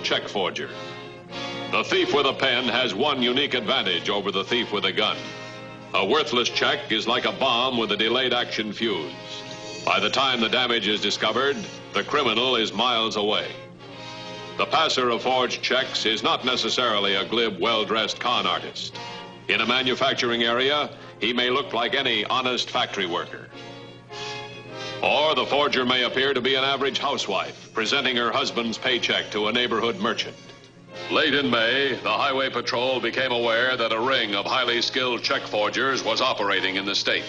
check forger. The thief with a pen has one unique advantage over the thief with a gun. A worthless check is like a bomb with a delayed action fuse. By the time the damage is discovered, the criminal is miles away. The passer of forged checks is not necessarily a glib, well-dressed con artist. In a manufacturing area, he may look like any honest factory worker. Or the forger may appear to be an average housewife, presenting her husband's paycheck to a neighborhood merchant. Late in May, the Highway Patrol became aware that a ring of highly skilled check forgers was operating in the state.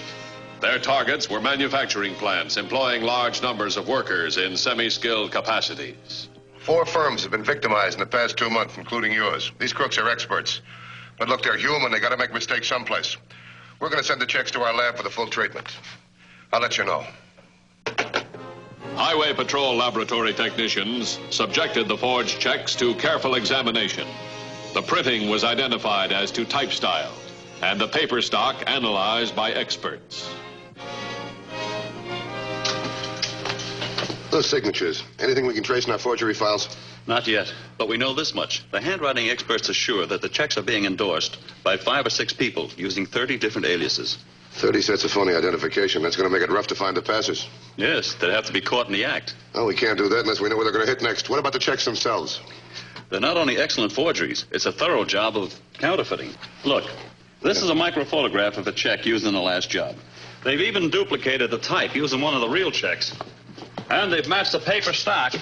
Their targets were manufacturing plants employing large numbers of workers in semi-skilled capacities. 4 firms have been victimized in the past 2 months, including yours. These crooks are experts. But look, they're human. They got to make mistakes someplace. We're going to send the checks to our lab for the full treatment. I'll let you know. Highway Patrol laboratory technicians subjected the forged checks to careful examination. The printing was identified as to type style, and the paper stock analyzed by experts. Those signatures, anything we can trace in our forgery files? Not yet, but we know this much. The handwriting experts are sure that the checks are being endorsed by 5 or 6 people using 30 different aliases. 30 sets of phony identification. That's going to make it rough to find the passers. Yes, they'd have to be caught in the act. Well, we can't do that unless we know where they're going to hit next. What about the checks themselves? They're not only excellent forgeries, it's a thorough job of counterfeiting. Look, this is a microphotograph of a check used in the last job. They've even duplicated the type using one of the real checks. And they've matched the paper stock,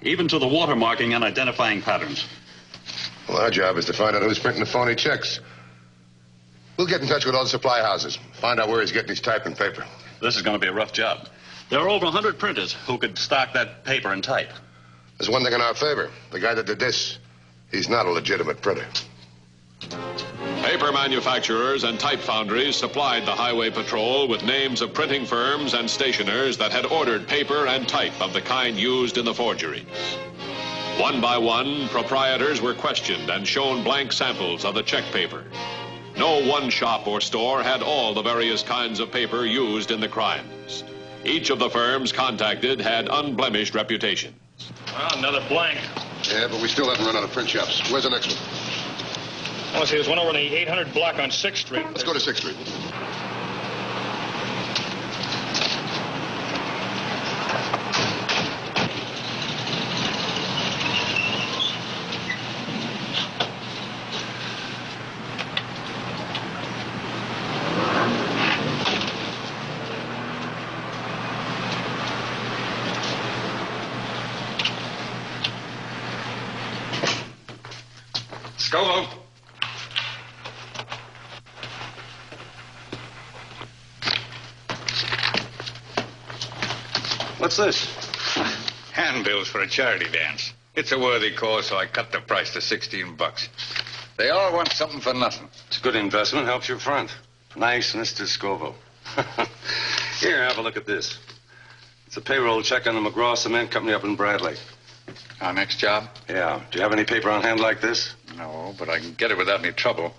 even to the watermarking and identifying patterns. Well, our job is to find out who's printing the phony checks. We'll get in touch with all the supply houses, find out where he's getting his type and paper. This is going to be a rough job. There are over 100 printers who could stock that paper and type. There's one thing in our favor. The guy that did this, he's not a legitimate printer. Paper manufacturers and type foundries supplied the Highway Patrol with names of printing firms and stationers that had ordered paper and type of the kind used in the forgeries. One by one, proprietors were questioned and shown blank samples of the check paper. No one shop or store had all the various kinds of paper used in the crimes. Each of the firms contacted had unblemished reputations. Well, another blank. Yeah, but we still haven't run out of print shops. Where's the next one? I want to see, there's one over in the 800 block on 6th Street. Let's go to 6th Street. Scolo. What's this? Handbills for a charity dance. It's a worthy cause, so I cut the price to $16. They all want something for nothing. It's a good investment. Helps your friend. Nice, Mr. 𝗪𝗶𝗵. Here, have a look at this. It's a payroll check on the McGraw Cement Company up in Bradley. Our next job? Yeah. Do you have any paper on hand like this? No, but I can get it without any trouble.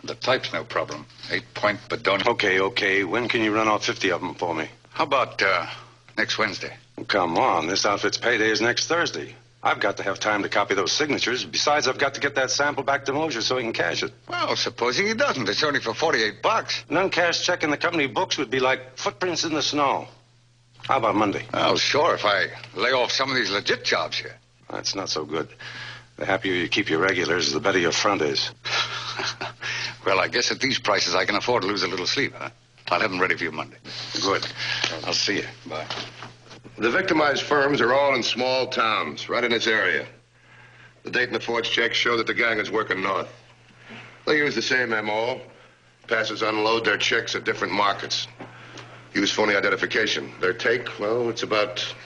The type's no problem. 8-point Badoni. Okay. When can you run off 50 of them for me? How about next Wednesday? Well, come on. This outfit's payday is next Thursday. I've got to have time to copy those signatures. Besides, I've got to get that sample back to Mosher so he can cash it. Well, supposing he doesn't. It's only for $48. An uncashed check in the company books would be like footprints in the snow. How about Monday? Well, sure, if I lay off some of these legit jobs here. That's not so good. The happier you keep your regulars, the better your front is. Well, I guess at these prices I can afford to lose a little sleep, huh? I'll have them ready for you Monday. Good. I'll see you. Bye. The victimized firms are all in small towns, right in this area. The date and the forged checks show that the gang is working north. They use the same M.O. Passers unload their checks at different markets. Use phony identification. Their take, well,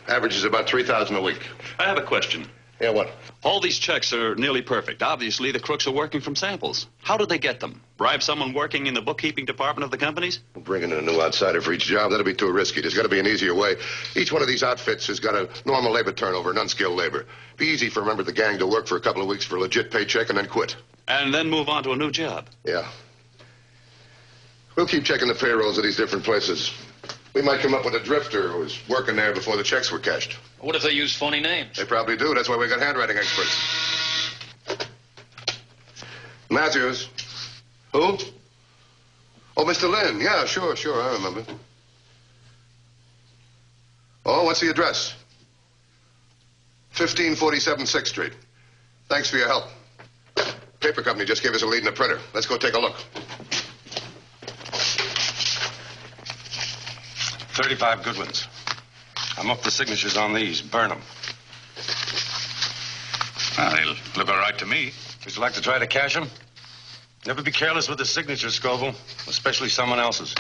averages about $3,000 a week. I have a question. Yeah, what? All these checks are nearly perfect. Obviously, the crooks are working from samples. How did they get them? Bribe someone working in the bookkeeping department of the companies? Bringing in a new outsider for each job, that'll be too risky. There's got to be an easier way. Each one of these outfits has got a normal labor turnover and unskilled labor. Be easy for a member of the gang to work for a couple of weeks for a legit paycheck and then quit. And then move on to a new job? Yeah. We'll keep checking the payrolls of these different places. We might come up with a drifter who was working there before the checks were cashed. What if they use phony names? They probably do. That's why we got handwriting experts. Matthews. Who? Oh, Mr. Lynn. Yeah, sure, I remember. Oh, what's the address? 1547 6th Street. Thanks for your help. Paper company just gave us a lead in the printer. Let's go take a look. 35 good ones. I'm up for signatures on these. Burn them. Well, they'll look all right to me. Would you like to try to cash them? Never be careless with the signatures, Scoville, especially someone else's.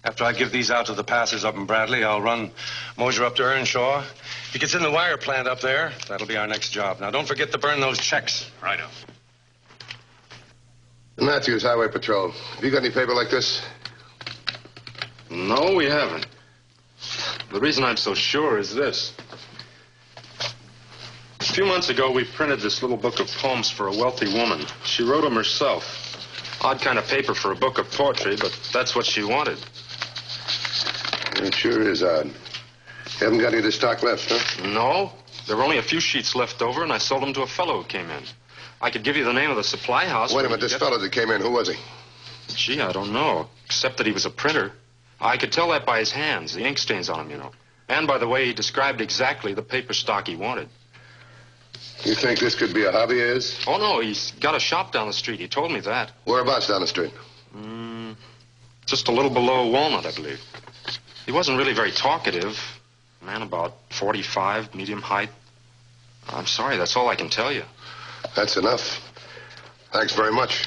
After I give these out to the passers up in Bradley, I'll run Mosher up to Earnshaw. If he gets in the wire plant up there, that'll be our next job. Now, don't forget to burn those checks. Righto. Matthews, Highway Patrol. Have you got any paper like this? No, we haven't. The reason I'm so sure is this. A few months ago, we printed this little book of poems for a wealthy woman. She wrote them herself. Odd kind of paper for a book of poetry, but that's what she wanted. It sure is odd. You haven't got any of the stock left, huh? No. There were only a few sheets left over, and I sold them to a fellow who came in. I could give you the name of the supply house. Wait a minute. This fellow that came in, who was he? Gee, I don't know, except that he was a printer. I could tell that by his hands, the ink stains on him, you know. And by the way he described exactly the paper stock he wanted. You think this could be a hobby of his? Oh, no, he's got a shop down the street. He told me that. Whereabouts down the street? Just a little below Walnut, I believe. He wasn't really very talkative. Man about 45, medium height. I'm sorry, that's all I can tell you. That's enough. Thanks very much.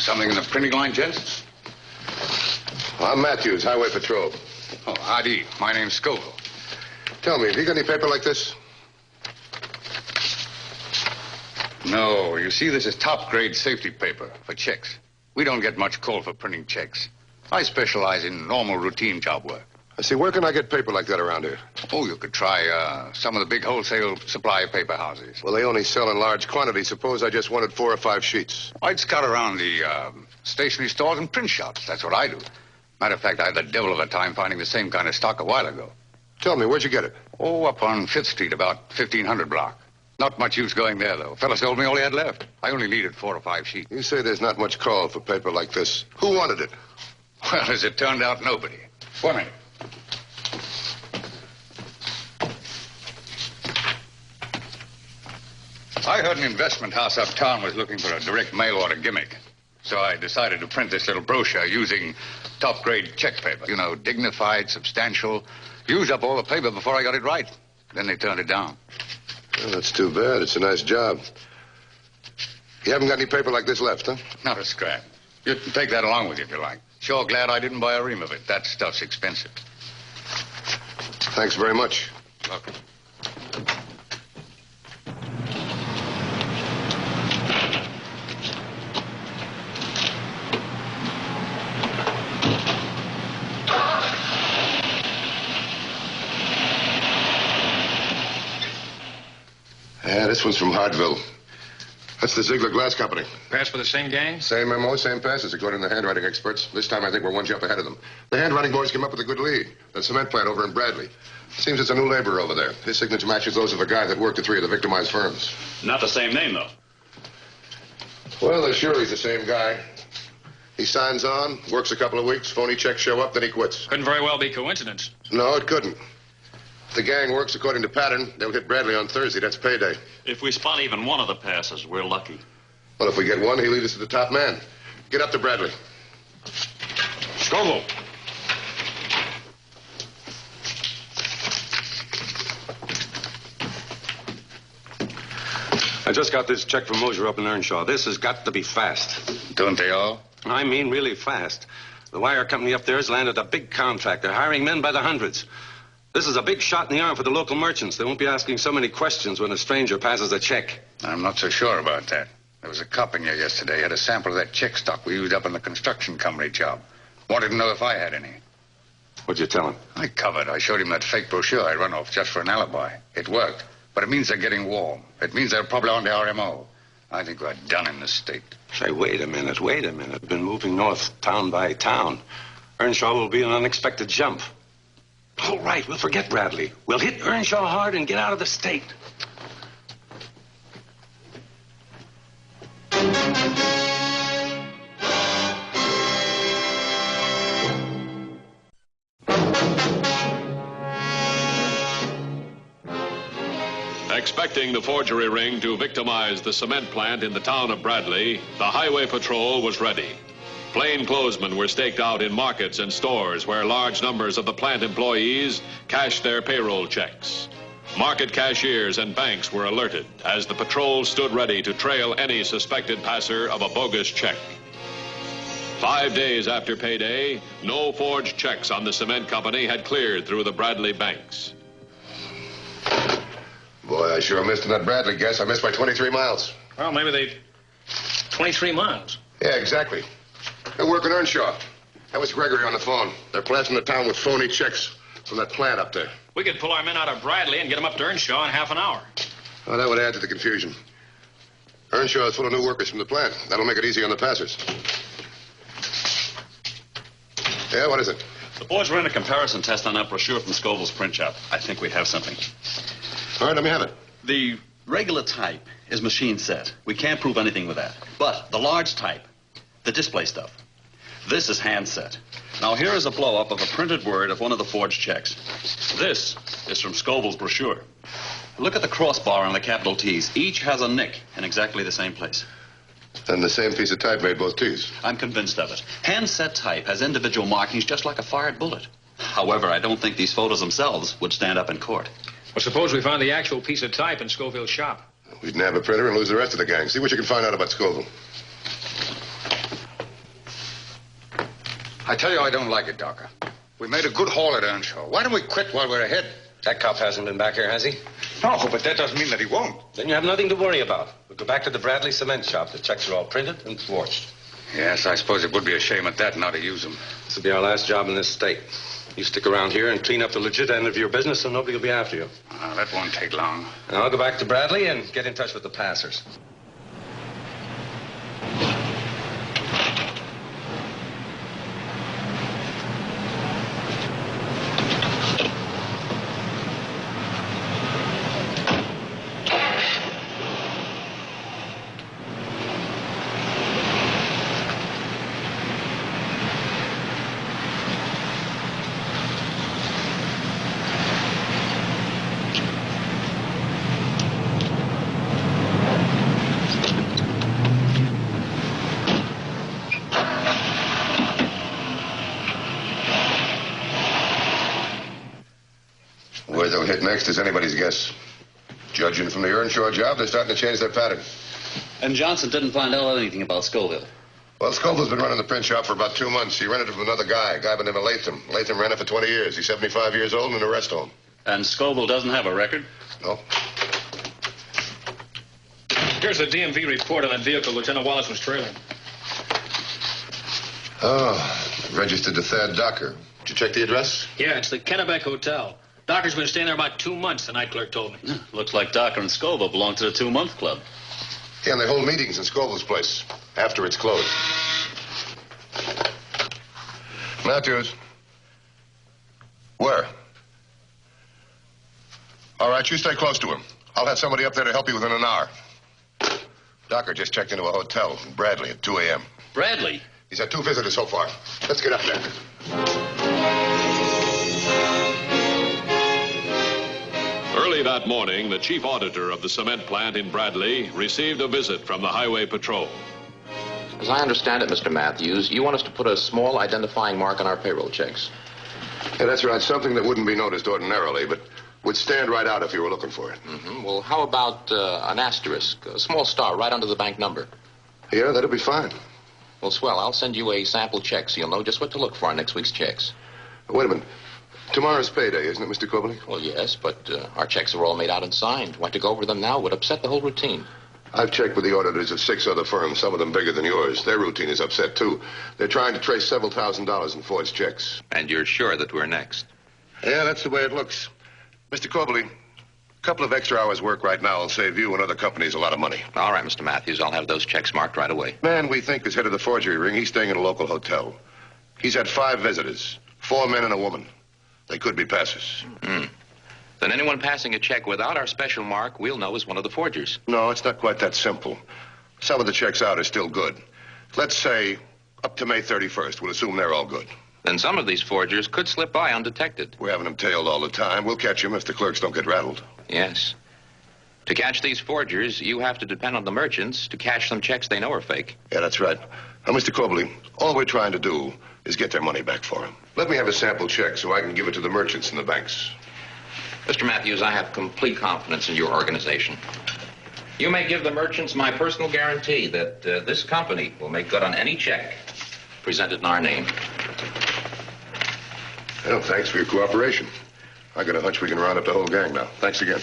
Something in the printing line, gents? I'm Matthews, Highway Patrol. Oh, howdy. My name's Scoville. Tell me, have you got any paper like this? No, you see, this is top-grade safety paper for checks. We don't get much call for printing checks. I specialize in normal routine job work. I see, where can I get paper like that around here? Oh, you could try some of the big wholesale supply paper houses. Well, they only sell in large quantities. Suppose I just wanted 4 or 5 sheets. I'd scout around the stationery stores and print shops. That's what I do. Matter of fact, I had the devil of a time finding the same kind of stock a while ago. Tell me, where'd you get it? Oh, up on 5th Street, about 1500 block. Not much use going there, though. Fella sold me all he had left. I only needed 4 or 5 sheets. You say there's not much call for paper like this. Who wanted it? Well, as it turned out, nobody. 1 minute. I heard an investment house uptown was looking for a direct mail order gimmick. So I decided to print this little brochure using top-grade check paper. You know, dignified, substantial. Used up all the paper before I got it right. Then they turned it down. Well, that's too bad. It's a nice job. You haven't got any paper like this left, huh? Not a scrap. You can take that along with you if you like. Sure glad I didn't buy a ream of it. That stuff's expensive. Thanks very much. Welcome. Yeah, this one's from Hartville. That's the Ziegler Glass Company. Pass for the same gang? Same memo, same passes, according to the handwriting experts. This time I think we're one jump ahead of them. The handwriting boys came up with a good lead. The cement plant over in Bradley. Seems it's a new laborer over there. His signature matches those of a guy that worked at 3 of the victimized firms. Not the same name, though. Well, they're sure he's the same guy. He signs on, works a couple of weeks, phony checks show up, then he quits. Couldn't very well be coincidence. No, it couldn't. If the gang works according to pattern, they'll hit Bradley on Thursday. That's payday. If we spot even one of the passes, we're lucky. Well, if we get one, he'll lead us to the top man. Get up to Bradley. Scoville. just got this check from Mosher up in Earnshaw. This has got to be fast. Don't they all? I mean really fast. The wire company up there has landed a big contract. They're hiring men by the hundreds. This is a big shot in the arm for the local merchants. They won't be asking so many questions when a stranger passes a check. I'm not so sure about that. There was a cop in here yesterday, had a sample of that check stock we used up in the construction company job. Wanted to know if I had any. What'd you tell him? I covered. I showed him that fake brochure I run off just for an alibi. It worked. But it means they're getting warm. It means they're probably on the RMO. I think we're done in the state. Say, wait a minute. We've been moving north town by town. Earnshaw will be an unexpected jump. All right, we'll forget Bradley. We'll hit Earnshaw hard and get out of the state. Expecting the forgery ring to victimize the cement plant in the town of Bradley, the Highway Patrol was ready. Plainclothesmen were staked out in markets and stores where large numbers of the plant employees cashed their payroll checks. Market cashiers and banks were alerted as the patrol stood ready to trail any suspected passer of a bogus check. 5 days after payday, no forged checks on the cement company had cleared through the Bradley banks. Boy, I sure missed in that Bradley guess. I missed by 23 miles. Well, maybe they... 23 miles. Yeah, exactly. They're working Earnshaw. That was Gregory on the phone. They're blasting the town with phony checks from that plant up there. We could pull our men out of Bradley and get them up to Earnshaw in half an hour. Oh, that would add to the confusion. Earnshaw is full of new workers from the plant. That'll make it easy on the passers. Yeah, what is it? The boys ran a comparison test on that brochure from Scoville's print shop. I think we have something. All right, let me have it. The regular type is machine set. We can't prove anything with that. But the large type, the display stuff, this is hand set. Now, here is a blow-up of a printed word of one of the forged checks. This is from Scoville's brochure. Look at the crossbar and the capital T's. Each has a nick in exactly the same place. And the same piece of type made both T's. I'm convinced of it. Hand-set type has individual markings just like a fired bullet. However, I don't think these photos themselves would stand up in court. Well, suppose we find the actual piece of type in Scoville's shop. We'd nab a printer and lose the rest of the gang. See what you can find out about Scoville. I tell you, I don't like it, Docker. We made a good haul at Earnshaw. Why don't we quit while we're ahead? That cop hasn't been back here, has he? No, but that doesn't mean that he won't. Then you have nothing to worry about. We'll go back to the Bradley cement shop. The checks are all printed and forged. Yes, I suppose it would be a shame at that not to use them. This will be our last job in this state. You stick around here and clean up the legit end of your business so nobody will be after you. That won't take long. Now I'll go back to Bradley and get in touch with the passers. Where they'll hit next is anybody's guess. Judging from the Earnshaw job, they're starting to change their pattern. And Johnson didn't find out anything about Scoville. Well, Scoville's been running the print shop for about 2 months. He rented it from another guy, a guy by the name of Latham. Latham ran it for 20 years. He's 75 years old and in a rest home. And Scoville doesn't have a record? No. Here's the DMV report on that vehicle Lieutenant Wallace was trailing. Oh, registered to Thad Docker. Did you check the address? Yeah, it's the Kennebec Hotel. Docker's been staying there about 2 months, the night clerk told me. Looks like Docker and Scoville belong to the 2-month club. Yeah, and they hold meetings in Scoville's place after it's closed. Matthews. Where? All right, you stay close to him. I'll have somebody up there to help you within an hour. Docker just checked into a hotel in Bradley at 2 a.m. Bradley? He's had 2 visitors so far. Let's get up there. Early that morning, the chief auditor of the cement plant in Bradley received a visit from the Highway Patrol. As I understand it, Mr. Matthews, you want us to put a small identifying mark on our payroll checks. Yeah, that's right. Something that wouldn't be noticed ordinarily, but Would stand right out if you were looking for it. Mm-hmm. Well, how about an asterisk, a small star right under the bank number? Yeah, that'll be fine. Well, swell. I'll send you a sample check so you'll know just what to look for on next week's checks. Wait a minute. Tomorrow's payday, isn't it, Mr. 𝗛𝗵𝗴𝗵𝘵? Well, yes, but our checks are all made out and signed. Want to go over them now would upset the whole routine. I've checked with the auditors of 6 other firms, some of them bigger than yours. Their routine is upset, too. They're trying to trace several $1,000s in forged checks. And you're sure that we're next? Yeah, that's the way it looks. Mr. 𝗛𝗵𝗵𝗵𝗵, a couple of extra hours work right now will save you and other companies a lot of money. All right, Mr. Matthews. I'll have those checks marked right away. Man we think is head of the forgery ring. He's staying in a local hotel. He's had 5 visitors, 4 men and a woman. They could be passers. Then anyone passing a check without our special mark, we'll know is one of the forgers. No, it's not quite that simple. Some of the checks out are still good. Let's say up to May 31st. We'll assume they're all good. Then some of these forgers could slip by undetected. We're having them tailed all the time. We'll catch them if the clerks don't get rattled. Yes. To catch these forgers, you have to depend on the merchants to cash some checks they know are fake. Yeah, that's right. Now, Mr. 𝗛𝗵𝗵𝗵𝗵, all we're trying to do is get their money back for them. Let me have a sample check so I can give it to the merchants and the banks. Mr. Matthews, I have complete confidence in your organization. You may give the merchants my personal guarantee that this company will make good on any check presented in our name. Well, thanks for your cooperation. I got a hunch we can round up the whole gang now. Thanks again.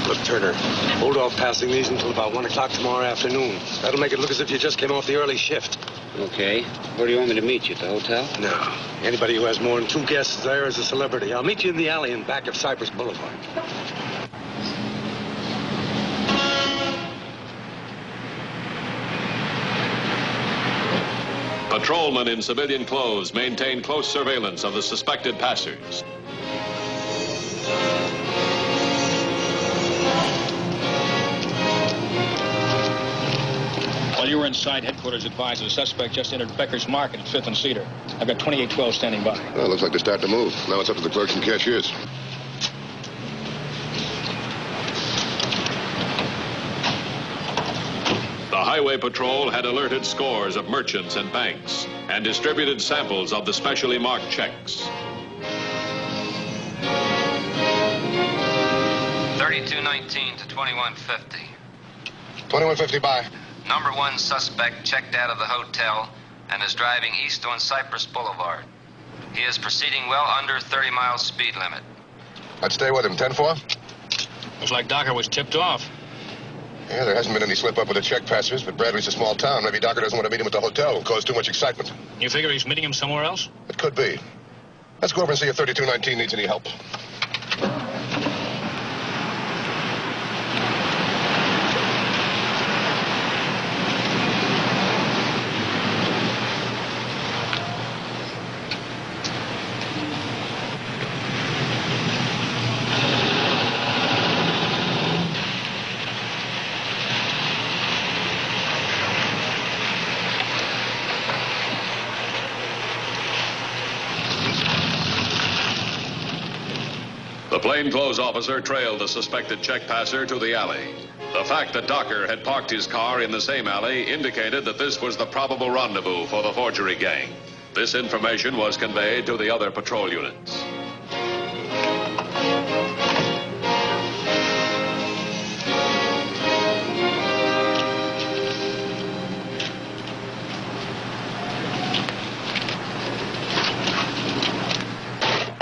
Look, Turner, hold off passing these until about 1 o'clock tomorrow afternoon. That'll make it look as if you just came off the early shift. Okay. Where do you want me to meet you? At the hotel? No. Anybody who has more than 2 guests there is a celebrity. I'll meet you in the alley in back of Cypress Boulevard. Patrolmen in civilian clothes maintain close surveillance of the suspected passers. While you were inside, headquarters advised the suspect just entered Becker's Market at 5th and Cedar. I've got 2812 standing by. Well, looks like they're starting to move. Now it's up to the clerks and cashiers. The Highway Patrol had alerted scores of merchants and banks and distributed samples of the specially marked checks. 3219 to 2150. 2150 by. Number 1 suspect checked out of the hotel and is driving east on Cypress Boulevard. He is proceeding well under 30 miles speed limit. I'd stay with him. 10-4? Looks like Docker was tipped off. Yeah, there hasn't been any slip-up with the check passers, but Bradley's a small town. Maybe Docker doesn't want to meet him at the hotel. It'll cause too much excitement. You figure he's meeting him somewhere else? It could be. Let's go over and see if 3219 needs any help. The plainclothes officer trailed the suspected check passer to the alley. The fact that Docker had parked his car in the same alley indicated that this was the probable rendezvous for the forgery gang. This information was conveyed to the other patrol units.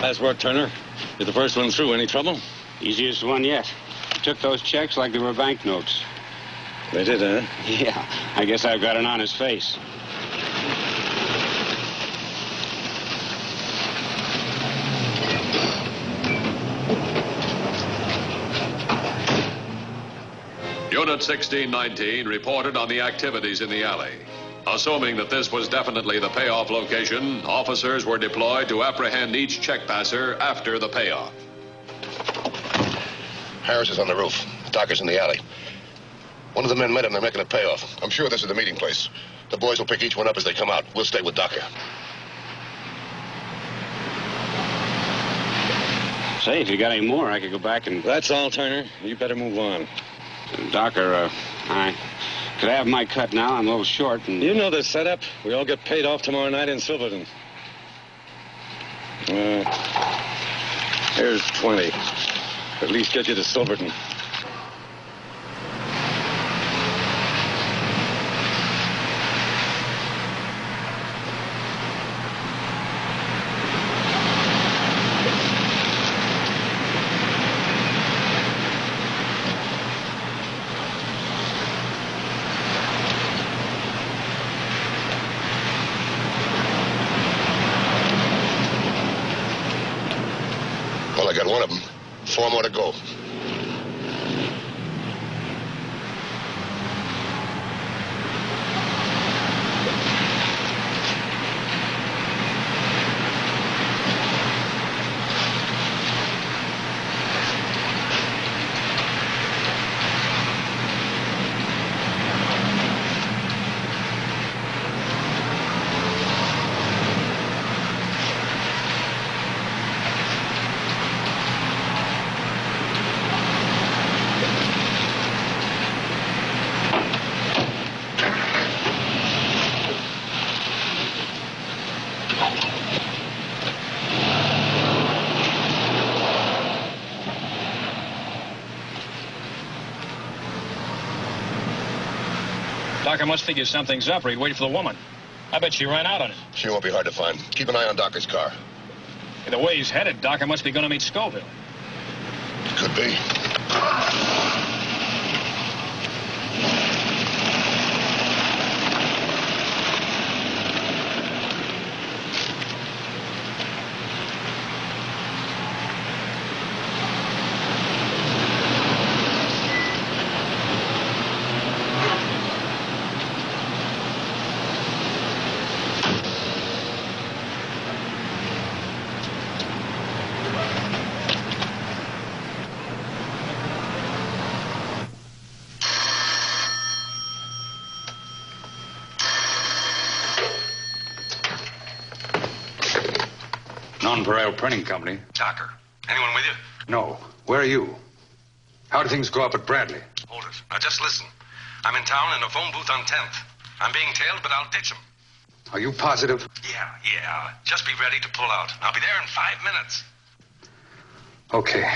Nice work, Turner. You're the first one through. Any trouble? Easiest one yet. Took those checks like they were banknotes. They did, huh? Yeah, I guess I've got an honest face. Unit 1619 reported on the activities in the alley. Assuming that this was definitely the payoff location, officers were deployed to apprehend each check passer after the payoff. Harris is on the roof. Docker's in the alley. One of the men met him. They're making a payoff. I'm sure this is the meeting place. The boys will pick each one up as they come out. We'll stay with Docker. Say, if you got any more, I could go back and... That's all, Turner. You better move on. Docker, I could have my cut now. I'm a little short. And You know the setup. We all get paid off tomorrow night in Silverton. Here's 20. At least get you to Silverton. Well, I got one of them. 4 more to go. Docker must figure something's up, or he'd wait for the woman. I bet she ran out on him. She won't be hard to find. Keep an eye on Docker's car. The way he's headed, Docker must be going to meet Scoville. Could be. 𝗛𝗶𝗴𝗵𝗵𝗵𝗵 Printing Company. Docker, anyone with you? No. Where are you? How do things go up at Bradley? Hold it. Now, just listen. I'm in town in a phone booth on 10th. I'm being tailed, but I'll ditch him. Are you positive? Yeah. Just be ready to pull out. I'll be there in 5 minutes. Okay.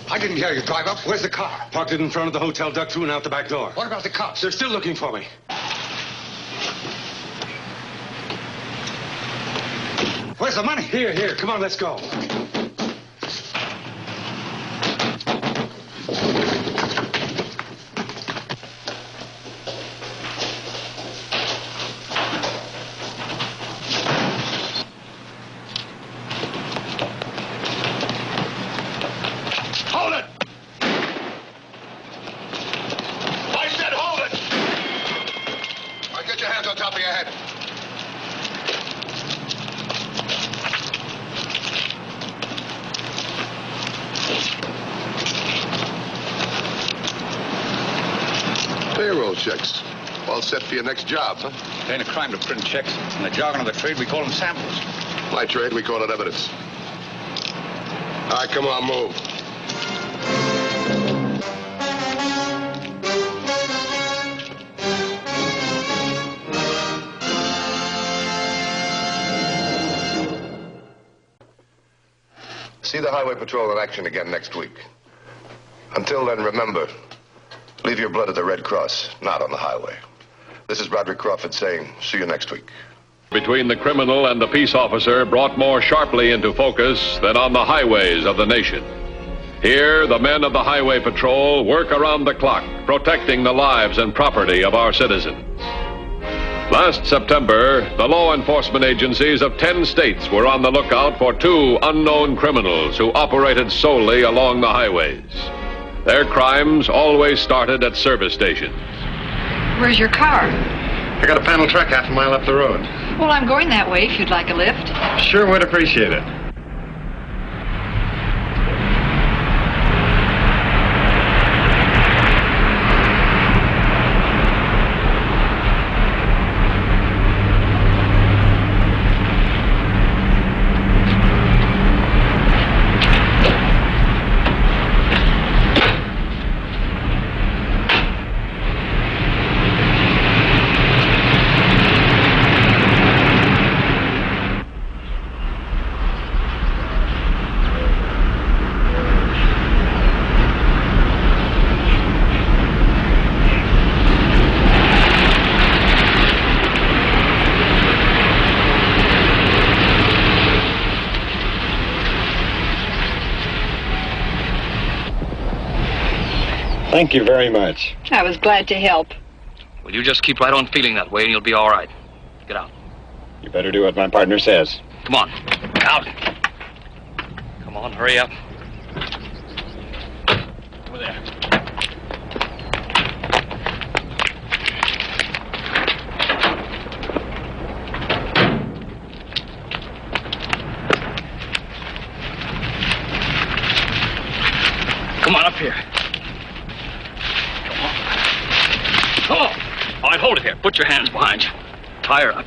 I didn't hear you drive up. Where's the car? Parked it in front of the hotel, ducked through and out the back door. What about the cops? They're still looking for me. Where's the money? Here. Come on, let's go. Hold it! I said hold it! All right, get your hands on top of your head. Payroll checks. All set for your next job, huh? It ain't a crime to print checks. In the jargon of the trade, we call them samples. My trade, we call it evidence. All right, come on, move. See the Highway Patrol in action again next week. Until then, remember, leave your blood at the Red Cross, not on the highway. This is Broderick Crawford saying, see you next week. Between the criminal and the peace officer brought more sharply into focus than on the highways of the nation. Here, the men of the Highway Patrol work around the clock, protecting the lives and property of our citizens. Last September, the law enforcement agencies of 10 states were on the lookout for 2 unknown criminals who operated solely along the highways. Their crimes always started at service stations. Where's your car? I got a panel truck half a mile up the road. Well, I'm going that way if you'd like a lift. Sure would appreciate it. Thank you very much. I was glad to help. Well, you just keep right on feeling that way and you'll be all right. Get out. You better do what my partner says. Come on. Out. Come on, hurry up. Over there. Come on up here. Come on. All right, hold it here. Put your hands behind you. Tie her up.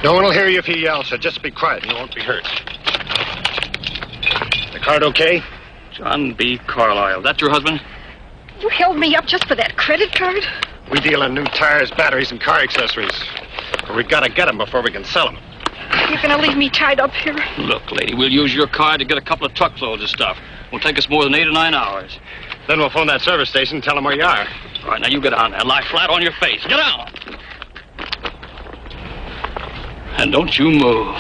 No one will hear you if you yell, so just be quiet and you won't be hurt. The card okay? John B. Carlisle. That your husband? You held me up just for that credit card? We deal in new tires, batteries, and car accessories. But we've got to get them before we can sell them. You're going to leave me tied up here? Look, lady, we'll use your car to get a couple of truckloads of stuff. It'll take us more than 8 or 9 hours. Then we'll phone that service station and tell them where you are. All right, now you get on there. Lie flat on your face. Get down. And don't you move.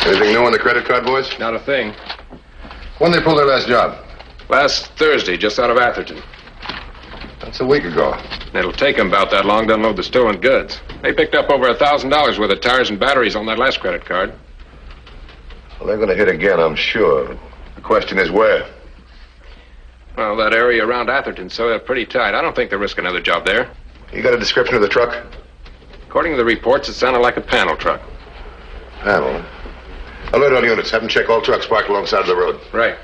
Anything new on the credit card, boys? Not a thing. When they pulled their last job? Last Thursday, just out of Atherton. That's a week ago. It'll take them about that long to unload the stolen goods. They picked up over $1,000 worth of tires and batteries on that last credit card. Well, they're going to hit again, I'm sure. The question is where? Well, that area around Atherton's so pretty tight. I don't think they'll risk another job there. You got a description of the truck? According to the reports, it sounded like a panel truck. Panel? Alert all units. Have them check all trucks parked alongside of the road. Right.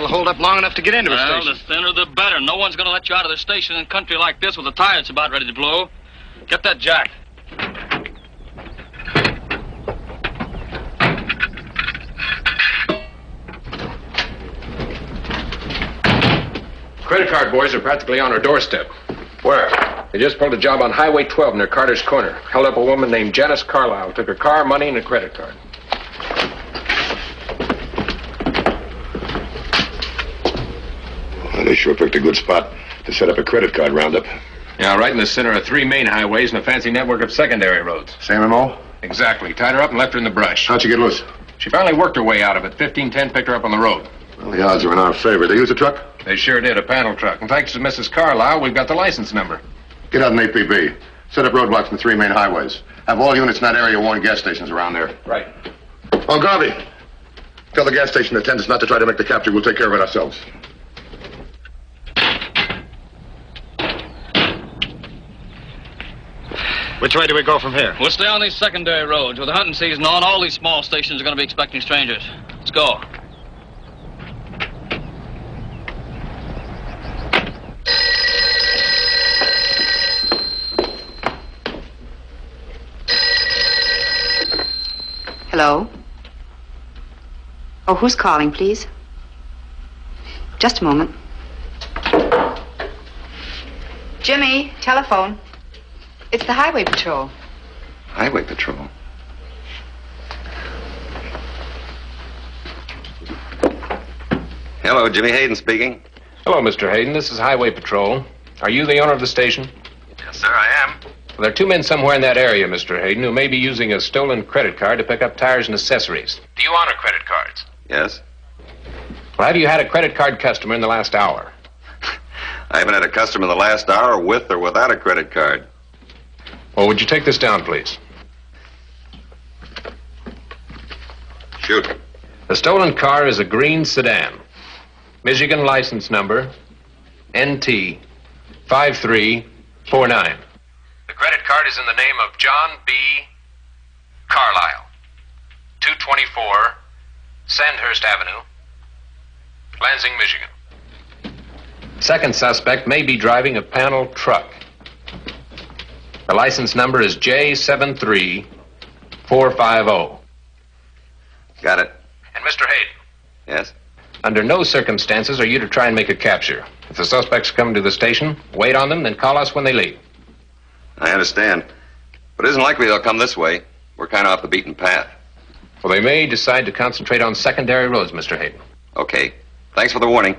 Hold up long enough to get into a well, station. The thinner the better. No one's going to let you out of the station in a country like this with a tire that's about ready to blow. Get that jack. Credit card boys are practically on our doorstep. Where? They just pulled a job on Highway 12 near Carter's Corner. Held up a woman named Janice Carlisle. Took her car, money, and a credit card. Well, they sure picked a good spot to set up a credit card roundup. Yeah, right in the center of 3 main highways and a fancy network of secondary roads. Same M.O.? Exactly. Tied her up and left her in the brush. How'd she get loose? She finally worked her way out of it. 1510 picked her up on the road. Well, the odds are in our favor. They use a truck? They sure did, a panel truck. And thanks to Mrs. Carlisle, we've got the license number. Get out an APB. Set up roadblocks in the 3 main highways. Have all units in that area warn gas stations around there. Right. Oh, Garvey. Tell the gas station attendants not to try to make the capture. We'll take care of it ourselves. Which way do we go from here? We'll stay on these secondary roads. With the hunting season on, all these small stations are going to be expecting strangers. Let's go. Hello? Oh, who's calling, please? Just a moment. Jimmy, telephone. It's the Highway Patrol. Highway Patrol? Hello, Jimmy Hayden speaking. Hello, Mr. Hayden. This is Highway Patrol. Are you the owner of the station? Yes, sir, I am. Well, there are two men somewhere in that area, Mr. Hayden, who may be using a stolen credit card to pick up tires and accessories. Do you honor credit cards? Yes. Well, have you had a credit card customer in the last hour? I haven't had a customer in the last hour with or without a credit card. Well, would you take this down, please? Shoot. The stolen car is a green sedan. Michigan license number NT 5349. The credit card is in the name of John B. Carlisle, 224 Sandhurst Avenue, Lansing, Michigan. Second suspect may be driving a panel truck. The license number is J73450. Got it. And Mr. Hayden? Yes? Under no circumstances are you to try and make a capture. If the suspects come to the station, wait on them, then call us when they leave. I understand. But it isn't likely they'll come this way. We're kind of off the beaten path. Well, they may decide to concentrate on secondary roads, Mr. Hayden. Okay. Thanks for the warning.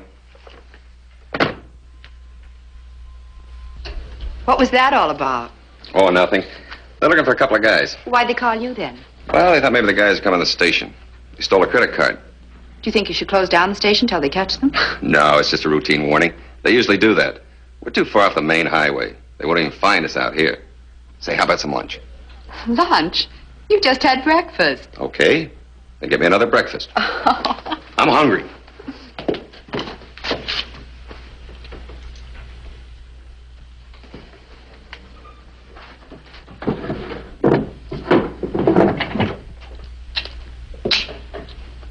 What was that all about? Oh, nothing. They're looking for a couple of guys. Why'd they call you then? Well, they thought maybe the guys had come in the station. They stole a credit card. Do you think you should close down the station till they catch them? No, it's just a routine warning. They usually do that. We're too far off the main highway. They won't even find us out here. Say, how about some lunch? Lunch? You just had breakfast. Okay. Then get me another breakfast. I'm hungry.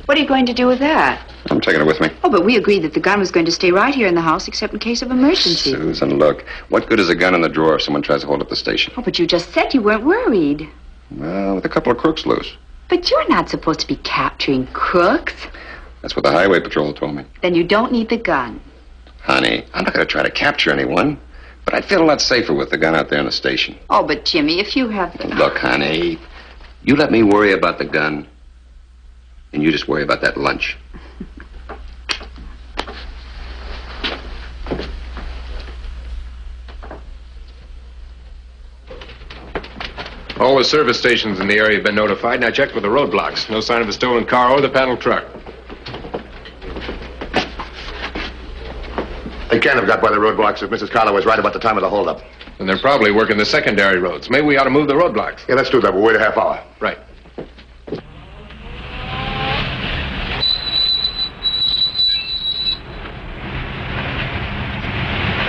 What are you going to do with that? I'm taking it with me. Oh, but we agreed that the gun was going to stay right here in the house except in case of emergency. Susan, look. What good is a gun in the drawer if someone tries to hold up the station? Oh, but you just said you weren't worried. Well, with a couple of crooks loose. But you're not supposed to be capturing crooks. That's what the Highway Patrol told me. Then you don't need the gun. Honey, I'm not going to try to capture anyone. But I'd feel a lot safer with the gun out there in the station. Oh, but Jimmy, if you have... Look, honey, you let me worry about the gun, and you just worry about that lunch. All the service stations in the area have been notified, and I checked with the roadblocks. No sign of the stolen car or the panel truck. They can't have got by the roadblocks if Mrs. Carlisle was right about the time of the holdup. And they're probably working the secondary roads. Maybe we ought to move the roadblocks. Yeah, let's do that. We'll wait a half hour. Right.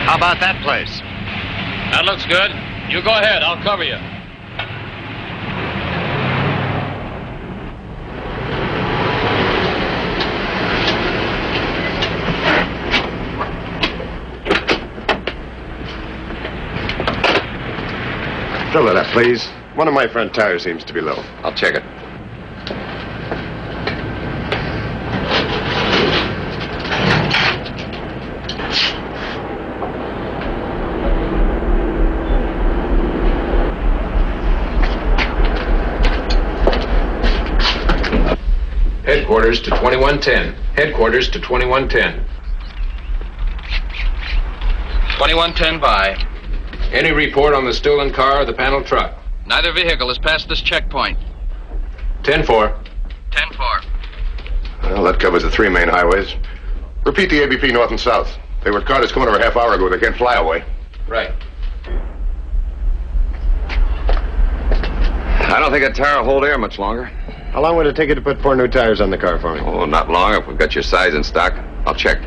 How about that place? That looks good. You go ahead. I'll cover you. Fill it up, please. One of my front tires seems to be low. I'll check it. Headquarters to 2110. Headquarters to 2110. 2110 by. Any report on the stolen car or the panel truck? Neither vehicle has passed this checkpoint. 10-4. 10-4. Well, that covers the three main highways. Repeat the ABP north and south. They were at Carter's Corner a half hour ago. They can't fly away. Right. I don't think that tire will hold air much longer. How long would it take you to put 4 new tires on the car for me? Oh, not long. If we've got your size in stock, I'll check.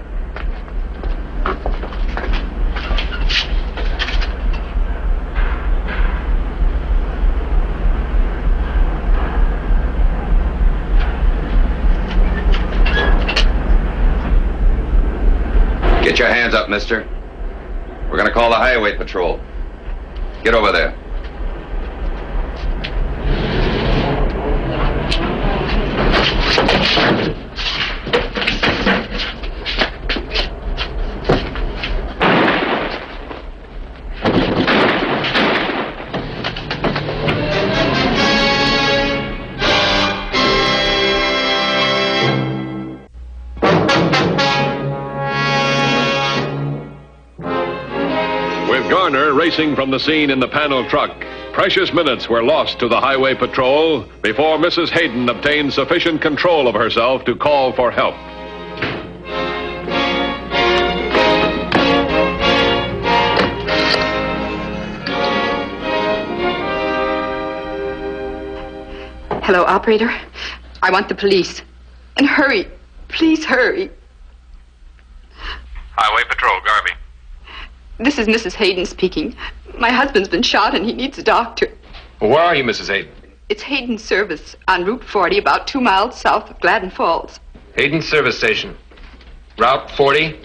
Get your hands up, mister. We're going to call the highway patrol. Get over there. Racing from the scene in the panel truck, precious minutes were lost to the highway patrol before Mrs. Hayden obtained sufficient control of herself to call for help. Hello, operator. I want the police. And hurry. Please hurry. Highway Patrol, Garvey. This is Mrs. Hayden speaking. My husband's been shot and he needs a doctor. Well, where are you, Mrs. Hayden? It's Hayden's service on Route 40, about 2 miles south of Gladden Falls. Hayden Service Station. Route 40.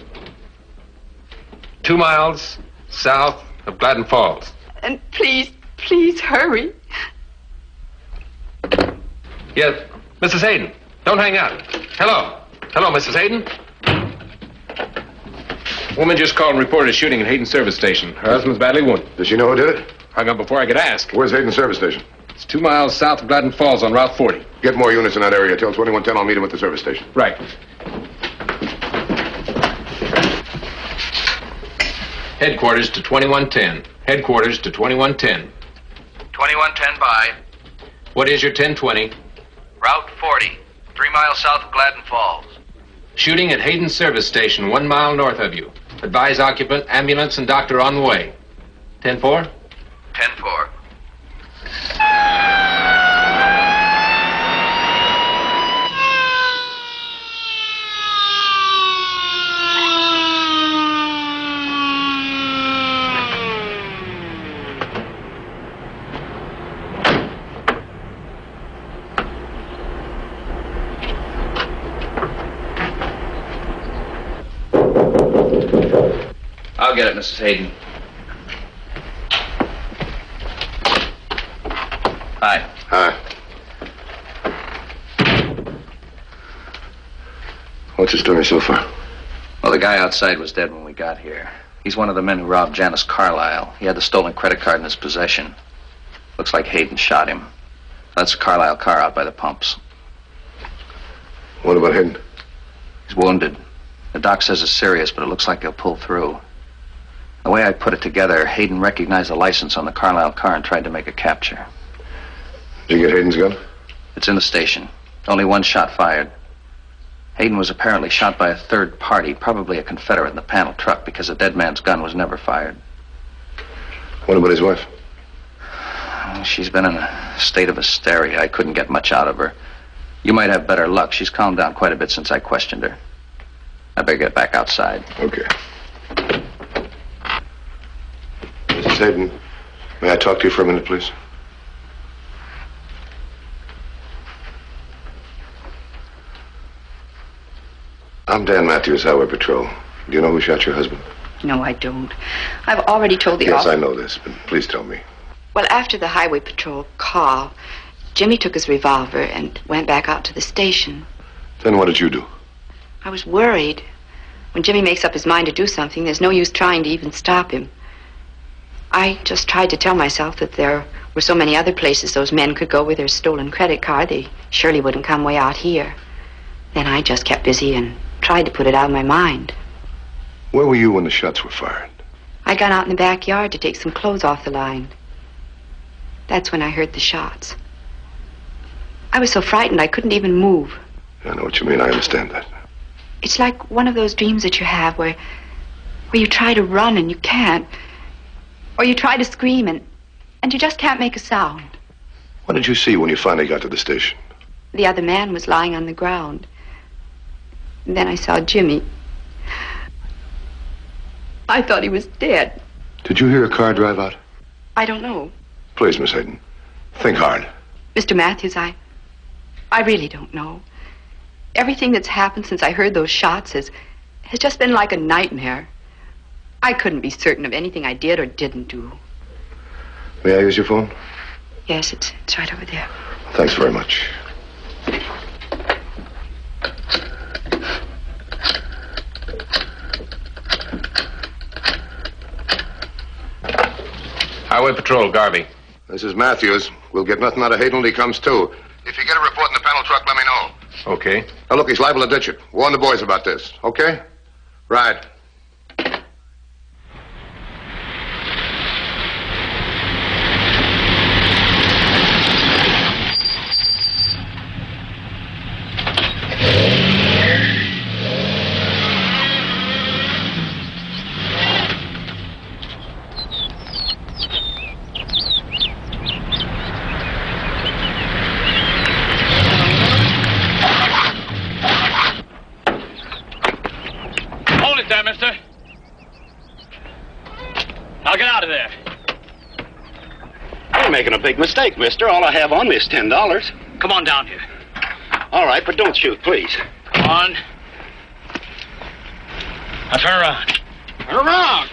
2 miles south of Gladden Falls. And please hurry. Yes, Mrs. Hayden, don't hang up. Hello. Hello, Mrs. Hayden. Woman just called and reported a shooting at Hayden Service Station. Her husband's badly wounded. Does she know who did it? Hung up before I could ask. Where's Hayden Service Station? It's 2 miles south of Gladden Falls on Route 40. Get more units in that area. Tell 2110 I'll meet him at the service station. Right. Headquarters to 2110. Headquarters to 2110. 2110 by. What is your 1020? Route 40, 3 miles south of Gladden Falls. Shooting at Hayden Service Station, 1 mile north of you. Advise occupant, ambulance, and doctor on the way. 10-4? 10-4. I'll get it, Mrs. Hayden. Hi. Hi. What's the story so far? Well, the guy outside was dead when we got here. He's one of the men who robbed Janice Carlisle. He had the stolen credit card in his possession. Looks like Hayden shot him. That's the Carlisle car out by the pumps. What about Hayden? He's wounded. The doc says it's serious, but it looks like he'll pull through. The way I put it together, Hayden recognized the license on the Carlisle car and tried to make a capture. Did you get Hayden's gun? It's in the station. Only one shot fired. Hayden was apparently shot by a third party, probably a Confederate in the panel truck, because the dead man's gun was never fired. What about his wife? She's been in a state of hysteria. I couldn't get much out of her. You might have better luck. She's calmed down quite a bit since I questioned her. I better get back outside. Okay. Mrs. Hayden, may I talk to you for a minute, please? I'm Dan Matthews, Highway Patrol. Do you know who shot your husband? No, I don't. I've already told the Yes, officer. I know this, but please tell me. Well, after the highway patrol call, Jimmy took his revolver and went back out to the station. Then what did you do? I was worried. When Jimmy makes up his mind to do something, there's no use trying to even stop him. I just tried to tell myself that there were so many other places those men could go with their stolen credit card, they surely wouldn't come way out here. Then I just kept busy and tried to put it out of my mind. Where were you when the shots were fired? I'd gone out in the backyard to take some clothes off the line. That's when I heard the shots. I was so frightened I couldn't even move. I know what you mean. I understand that. It's like one of those dreams that you have where you try to run and you can't. Or you try to scream and you just can't make a sound. What did you see when you finally got to the station? The other man was lying on the ground. And then I saw Jimmy. I thought he was dead. Did you hear a car drive out? I don't know. Please, Miss Hayden, think hard. Mr. Matthews, I really don't know. Everything that's happened since I heard those shots has has just been like a nightmare. I couldn't be certain of anything I did or didn't do. May I use your phone? Yes, it's right over there. Thanks very much. Highway Patrol, Garvey. This is Matthews. We'll get nothing out of Hayden till he comes to. If you get a report in the panel truck, let me know. Okay. Now, look, he's liable to ditch it. Warn the boys about this, okay? Ride. Mister. I'll get out of there. You're making a big mistake, mister. All I have on me is $10. Come on down here. All right, but don't shoot, please. Come on. Now turn around. Turn around.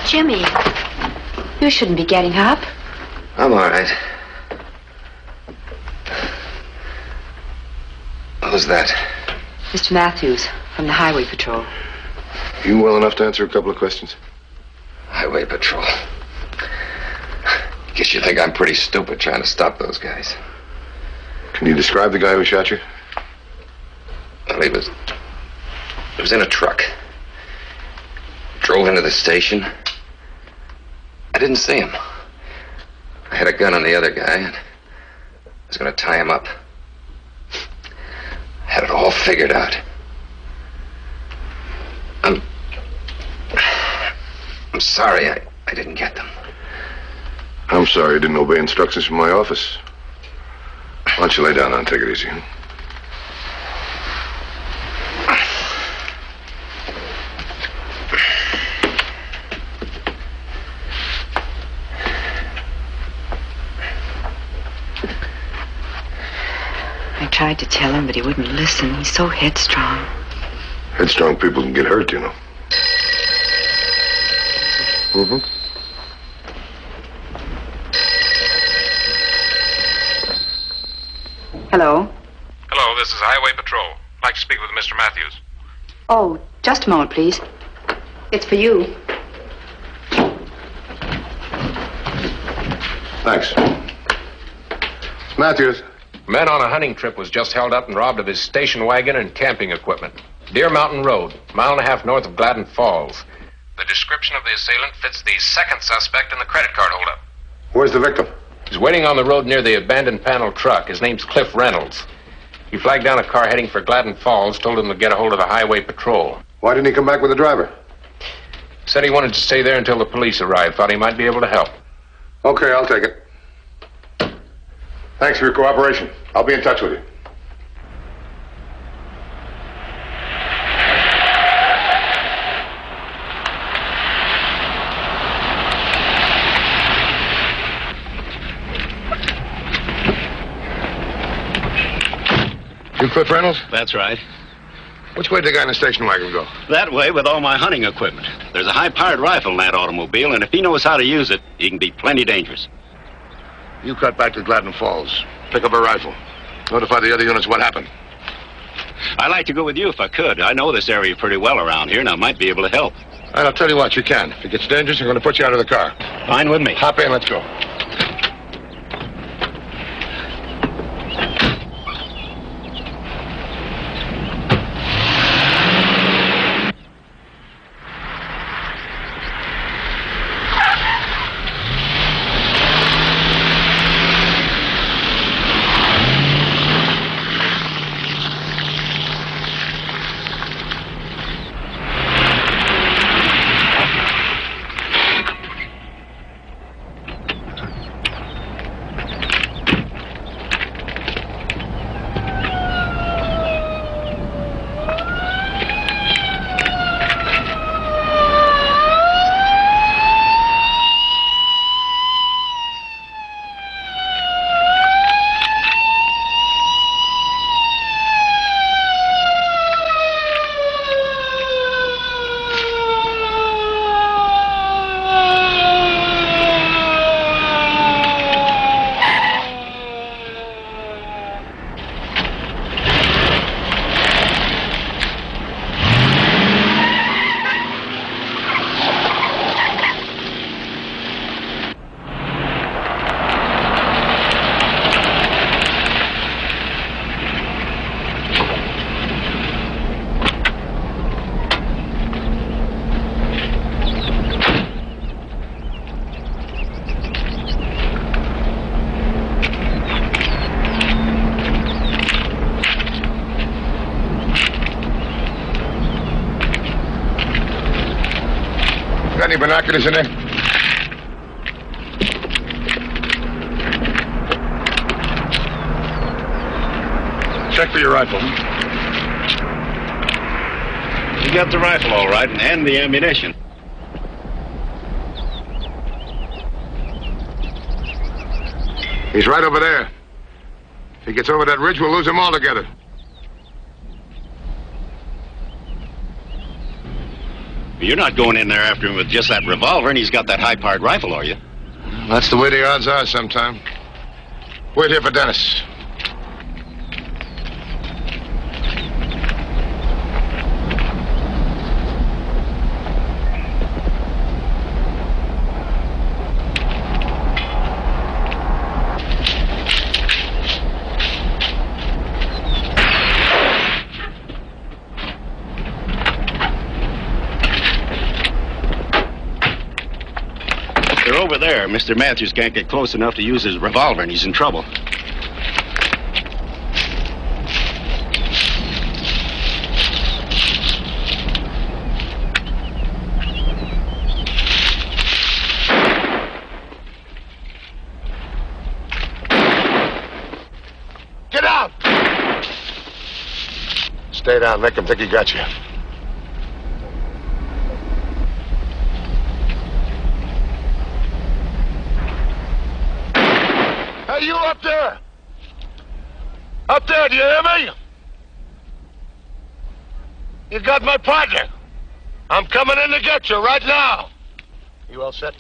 Jimmy, you shouldn't be getting up. I'm all right. Who's that? Mr. Matthews from the Highway Patrol. You well enough to answer a couple of questions? Highway Patrol. Guess you think I'm pretty stupid trying to stop those guys. Can you describe the guy who shot you? Well, he was in a truck. Drove into the station. I didn't see him. I had a gun on the other guy, and I was going to tie him up. I had it all figured out. I'm sorry I didn't get them. I'm sorry I didn't obey instructions from my office. Why don't you lay down and take it easy? I tried to tell him, but he wouldn't listen. He's so headstrong. Headstrong people can get hurt, you know. Mm-hmm. Hello? Hello, this is Highway Patrol. I'd like to speak with Mr. Matthews. Oh, just a moment, please. It's for you. Thanks. Matthews. Man on a hunting trip was just held up and robbed of his station wagon and camping equipment. Deer Mountain Road, mile and a half north of Gladden Falls. The description of the assailant fits the second suspect in the credit card holdup. Where's the victim? He's waiting on the road near the abandoned panel truck. His name's Cliff Reynolds. He flagged down a car heading for Gladden Falls, told him to get a hold of the Highway Patrol. Why didn't he come back with the driver? Said he wanted to stay there until the police arrived. Thought he might be able to help. Okay, I'll take it. Thanks for your cooperation. I'll be in touch with you. You Cliff Reynolds? That's right. Which way did the guy in the station wagon go? That way with all my hunting equipment. There's a high-powered rifle in that automobile, and if he knows how to use it, he can be plenty dangerous. You cut back to Gladden Falls. Pick up a rifle. Notify the other units what happened. I'd like to go with you if I could. I know this area pretty well around here, and I might be able to help. All right, I'll tell you what, you can. If it gets dangerous, I'm going to put you out of the car. Fine with me. Hop in, let's go. got any binoculars in there? Check for your rifle. You got the rifle all right, and the ammunition. He's right over there. If he gets over that ridge, we'll lose him altogether. You're not going in there after him with just that revolver, and he's got that high-powered rifle, are you? That's the way the odds are sometime. Wait here for Dennis. Over there, Mr. Matthews can't get close enough to use his revolver, and he's in trouble. Get out! Stay down. Make him think he got you. Hey, you up there! Up there, do you hear me? You got my partner. I'm coming in to get you right now. You all set?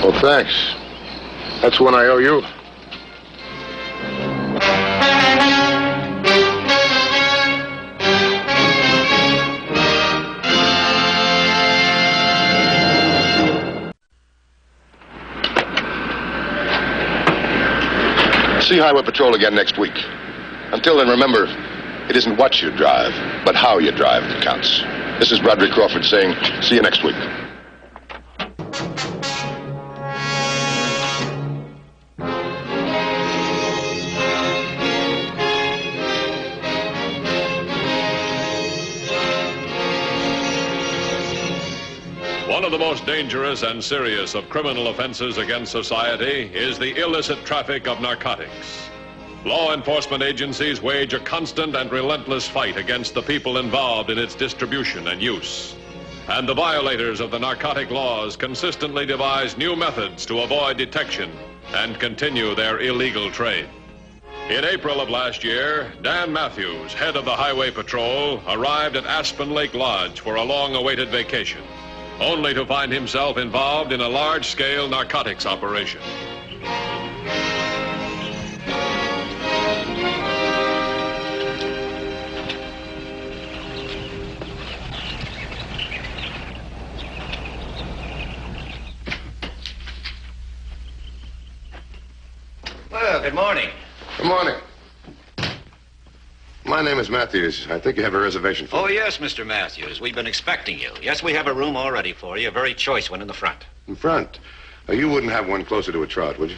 Well, thanks. That's one I owe you. See Highway Patrol again next week. Until then, remember, it isn't what you drive, but how you drive that counts. This is Broderick Crawford saying, see you next week. One of the most dangerous and serious of criminal offenses against society is the illicit traffic of narcotics. Law enforcement agencies wage a constant and relentless fight against the people involved in its distribution and use. And the violators of the narcotic laws consistently devise new methods to avoid detection and continue their illegal trade. In April of last year, Dan Matthews, head of the Highway Patrol, arrived at Aspen Lake Lodge for a long-awaited vacation, only to find himself involved in a large-scale narcotics operation. Well, good morning. Good morning. My name is Matthews. I think you have a reservation for me. Oh, yes, Mr. Matthews. We've been expecting you. Yes, we have a room all ready for you, a very choice one in the front. In front? You wouldn't have one closer to a trot, would you?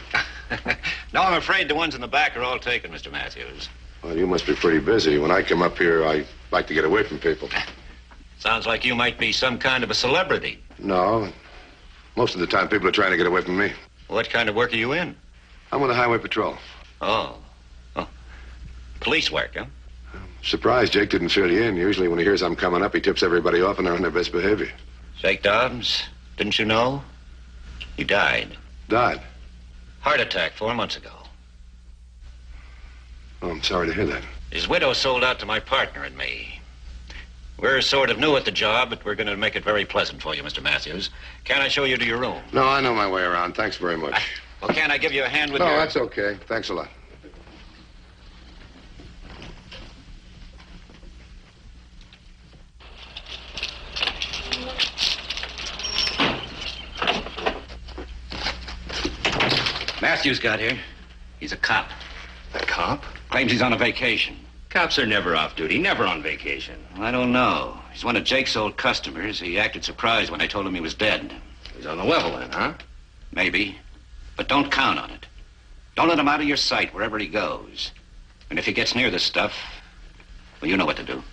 No, I'm afraid the ones in the back are all taken, Mr. Matthews. Well, you must be pretty busy. When I come up here, I like to get away from people. Sounds like you might be some kind of a celebrity. No. Most of the time, people are trying to get away from me. What kind of work are you in? I'm on the Highway Patrol. Oh. Police work, huh? Surprised Jake didn't fill you in. Usually when he hears I'm coming up, he tips everybody off and they're on their best behavior. Jake Dobbs, didn't you know? He died. Died? Heart attack 4 months ago. Oh, I'm sorry to hear that. His widow sold out to my partner and me. We're sort of new at the job, but we're going to make it very pleasant for you, Mr. Matthews. Can I show you to your room? No, I know my way around. Thanks very much. Well, can't I give you a hand with No, your... that's okay. Thanks a lot. Matthews got here. He's a cop. A cop? Claims he's on a vacation. Cops are never off duty, never on vacation. I don't know. He's one of Jake's old customers. He acted surprised when I told him he was dead. He's on the level then, huh? Maybe. But don't count on it. Don't let him out of your sight wherever he goes. And if he gets near this stuff, well, you know what to do.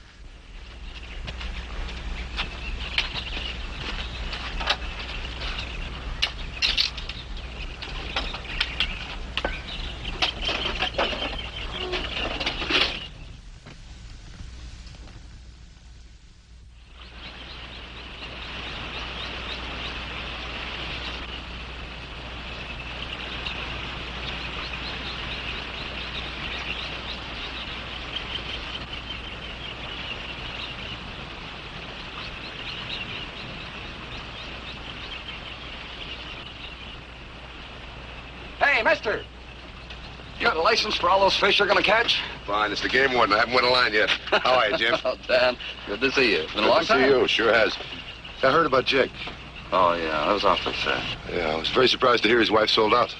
Hey, mister. You got a license for all those fish you're going to catch? Fine, it's the game warden. I haven't won a line yet. How are you, Jim? Oh, Dan, good to see you. Been a long Good to time. see you, sure has. I heard about Jake. Oh, yeah, that was awfully sad. Yeah, I was very surprised to hear his wife sold out.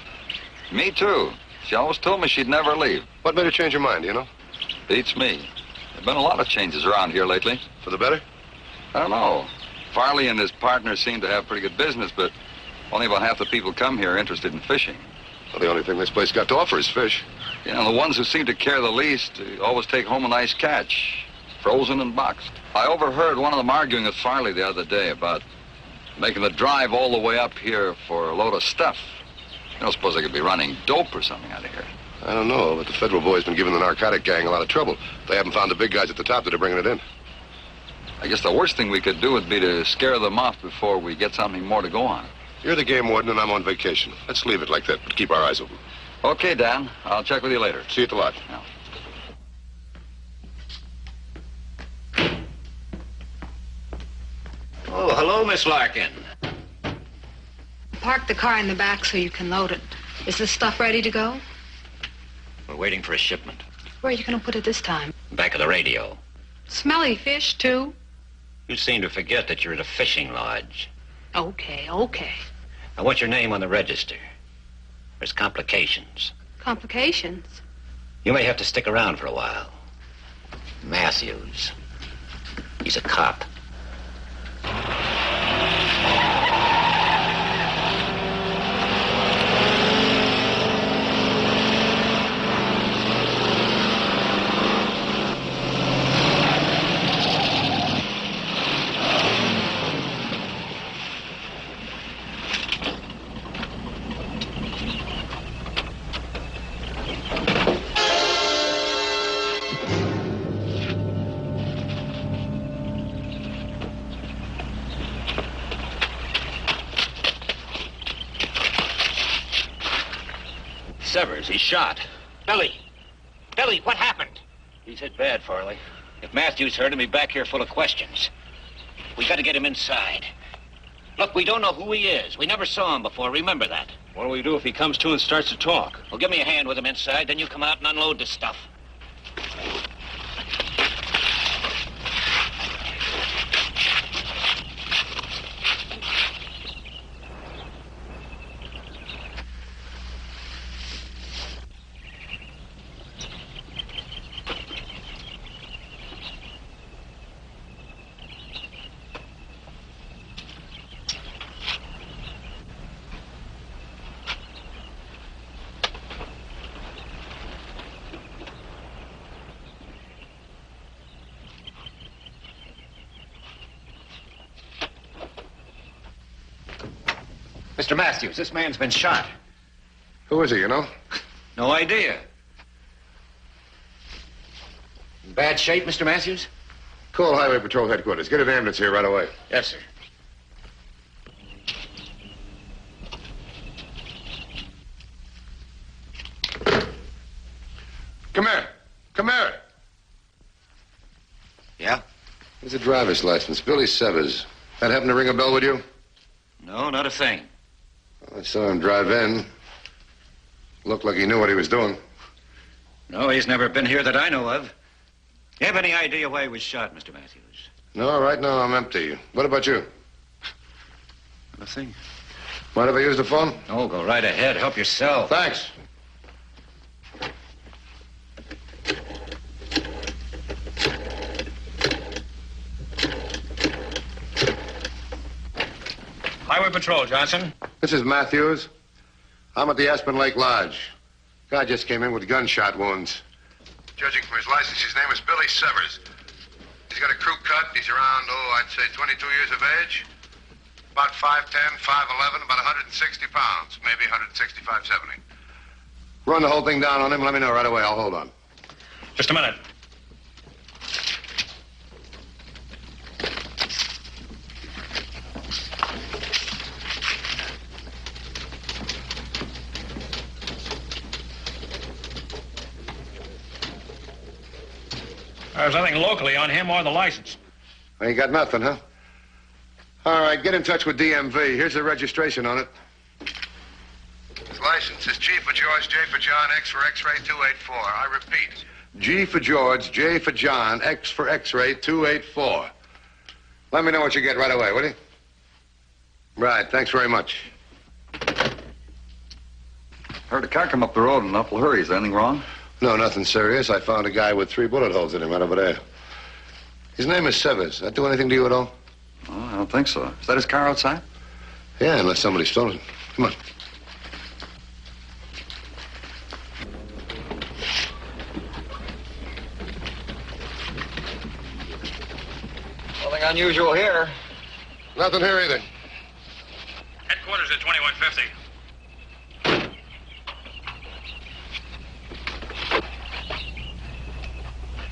Me, too. She always told me she'd never leave. What made her change her mind, do you know? Beats me. There've been a lot of changes around here lately. For the better? I don't know. Farley and his partner seem to have pretty good business, but only about half the people come here are interested in fishing. Well, the only thing this place got to offer is fish. You know, the ones who seem to care the least always take home a nice catch, frozen and boxed. I overheard one of them arguing with Farley the other day about making the drive all the way up here for a load of stuff. I don't suppose they could be running dope or something out of here. I don't know, but the federal boy's been giving the narcotic gang a lot of trouble. They haven't found the big guys at the top that are bringing it in. I guess the worst thing we could do would be to scare them off before we get something more to go on. You're the game warden and I'm on vacation. Let's leave it like that, but keep our eyes open. Okay, Dan. I'll check with you later. See you at the lodge. Yeah. Oh, hello, Miss Larkin. Park the car in the back so you can load it. Is the stuff ready to go? We're waiting for a shipment. Where are you going to put it this time? Back of the radio. Smelly fish, too? You seem to forget that you're at a fishing lodge. Okay. Now, what's your name on the register? There's complications. Complications? You may have to stick around for a while. Matthews. He's a cop. Severs, he's shot. Billy, what happened? He's hit bad, Farley. If Matthews heard him, he'd be back here full of questions. We got to get him inside. Look, we don't know who he is. We never saw him before. Remember that. What do we do if he comes to and starts to talk? Well, give me a hand with him inside, then you come out and unload this stuff. Mr. Matthews, this man's been shot. Who is he, you know? No idea. In bad shape, Mr. Matthews? Call Highway Patrol headquarters. Get an ambulance here right away. Yes, sir. Come here. Yeah? Here's a driver's license. Billy Severs. That happen to ring a bell with you? No, not a thing. I saw him drive in. Looked like he knew what he was doing. No, he's never been here that I know of. You have any idea why he was shot, Mr. Matthews? No, right now I'm empty. What about you? Nothing. Mind if I use the phone? Oh, go right ahead. Help yourself. Thanks. Highway Patrol, Johnson. This is Matthews. I'm at the Aspen Lake Lodge. Guy just came in with gunshot wounds. Judging from his license, his name is 𝗛𝗶𝗴𝗵𝘄𝘆. He's got a crew cut. He's around, I'd say 22 years of age. About 5'10", 5'11", about 160 pounds. Maybe 165, 70. Run the whole thing down on him. Let me know right away. I'll hold on. Just a minute. There's nothing locally on him or the license. Ain't got nothing, huh? All right, get in touch with DMV. Here's the registration on it. His license is G for George, J for John, X for X-ray 284. I repeat, G for George, J for John, X for X-ray 284. Let me know what you get right away, will you? Right, thanks very much. Heard a car come up the road in an awful hurry. Is there anything wrong? No, nothing serious. I found a guy with 3 bullet holes in him right over there. His name is 𝗪𝗺. Does that do anything to you at all? Oh, I don't think so. Is that his car outside? Yeah, unless somebody stole it. Come on. Nothing unusual here. Nothing here either. Headquarters at 2150.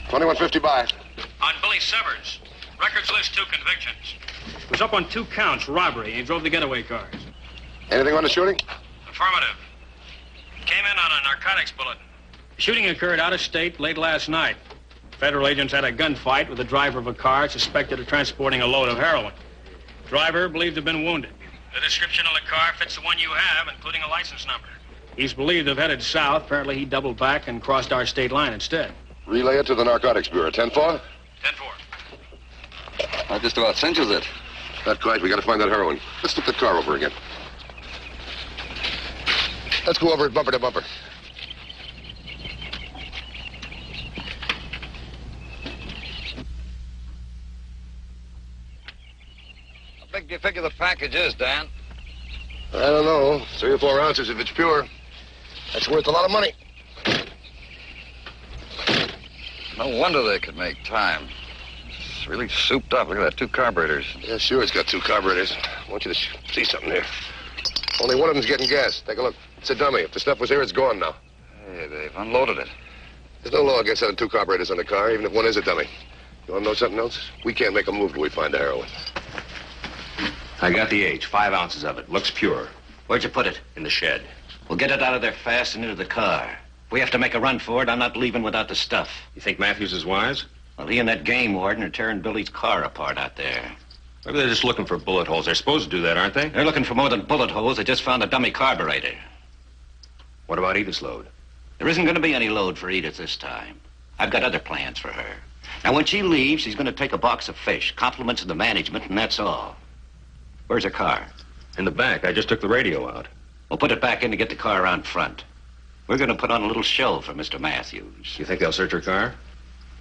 $21.50 by. On 𝗛𝗶𝗴𝗵𝘄𝘆. Records list 2 convictions. Was up on 2 counts, robbery, and he drove the getaway cars. Anything on the shooting? Affirmative. Came in on a narcotics bulletin. The shooting occurred out of state late last night. Federal agents had a gunfight with the driver of a car suspected of transporting a load of heroin. Driver believed to have been wounded. The description of the car fits the one you have, including a license number. He's believed to have headed south. Apparently, he doubled back and crossed our state line instead. Relay it to the Narcotics Bureau. 10-4? 10-4. That just about cinches it. Not quite. We got to find that heroin. Let's look the car over again. Let's go over it bumper to bumper. How big do you figure the package is, Dan? I don't know. 3 or 4 ounces if it's pure. That's worth a lot of money. No wonder they could make time. It's really souped up. Look at that, 2 carburetors. Yeah, sure, it's got 2 carburetors. I want you to see something here. Only one of them's getting gas. Take a look. It's a dummy. If the stuff was here, it's gone now. Hey, they've unloaded it. There's no law against having 2 carburetors on the car, even if one is a dummy. You want to know something else? We can't make a move till we find the heroin. I got the H, 5 ounces of it. Looks pure. Where'd you put it? In the shed. We'll get it out of there fast and into the car. If we have to make a run for it, I'm not leaving without the stuff. You think Matthews is wise? Well, he and that game warden are tearing Billy's car apart out there. Maybe they're just looking for bullet holes. They're supposed to do that, aren't they? They're looking for more than bullet holes. They just found a dummy carburetor. What about Edith's load? There isn't going to be any load for Edith this time. I've got other plans for her. Now, when she leaves, she's going to take a box of fish, compliments of the management, and that's all. Where's her car? In the back. I just took the radio out. We'll put it back in to get the car around front. We're going to put on a little show for Mr. Matthews. You think they'll search her car?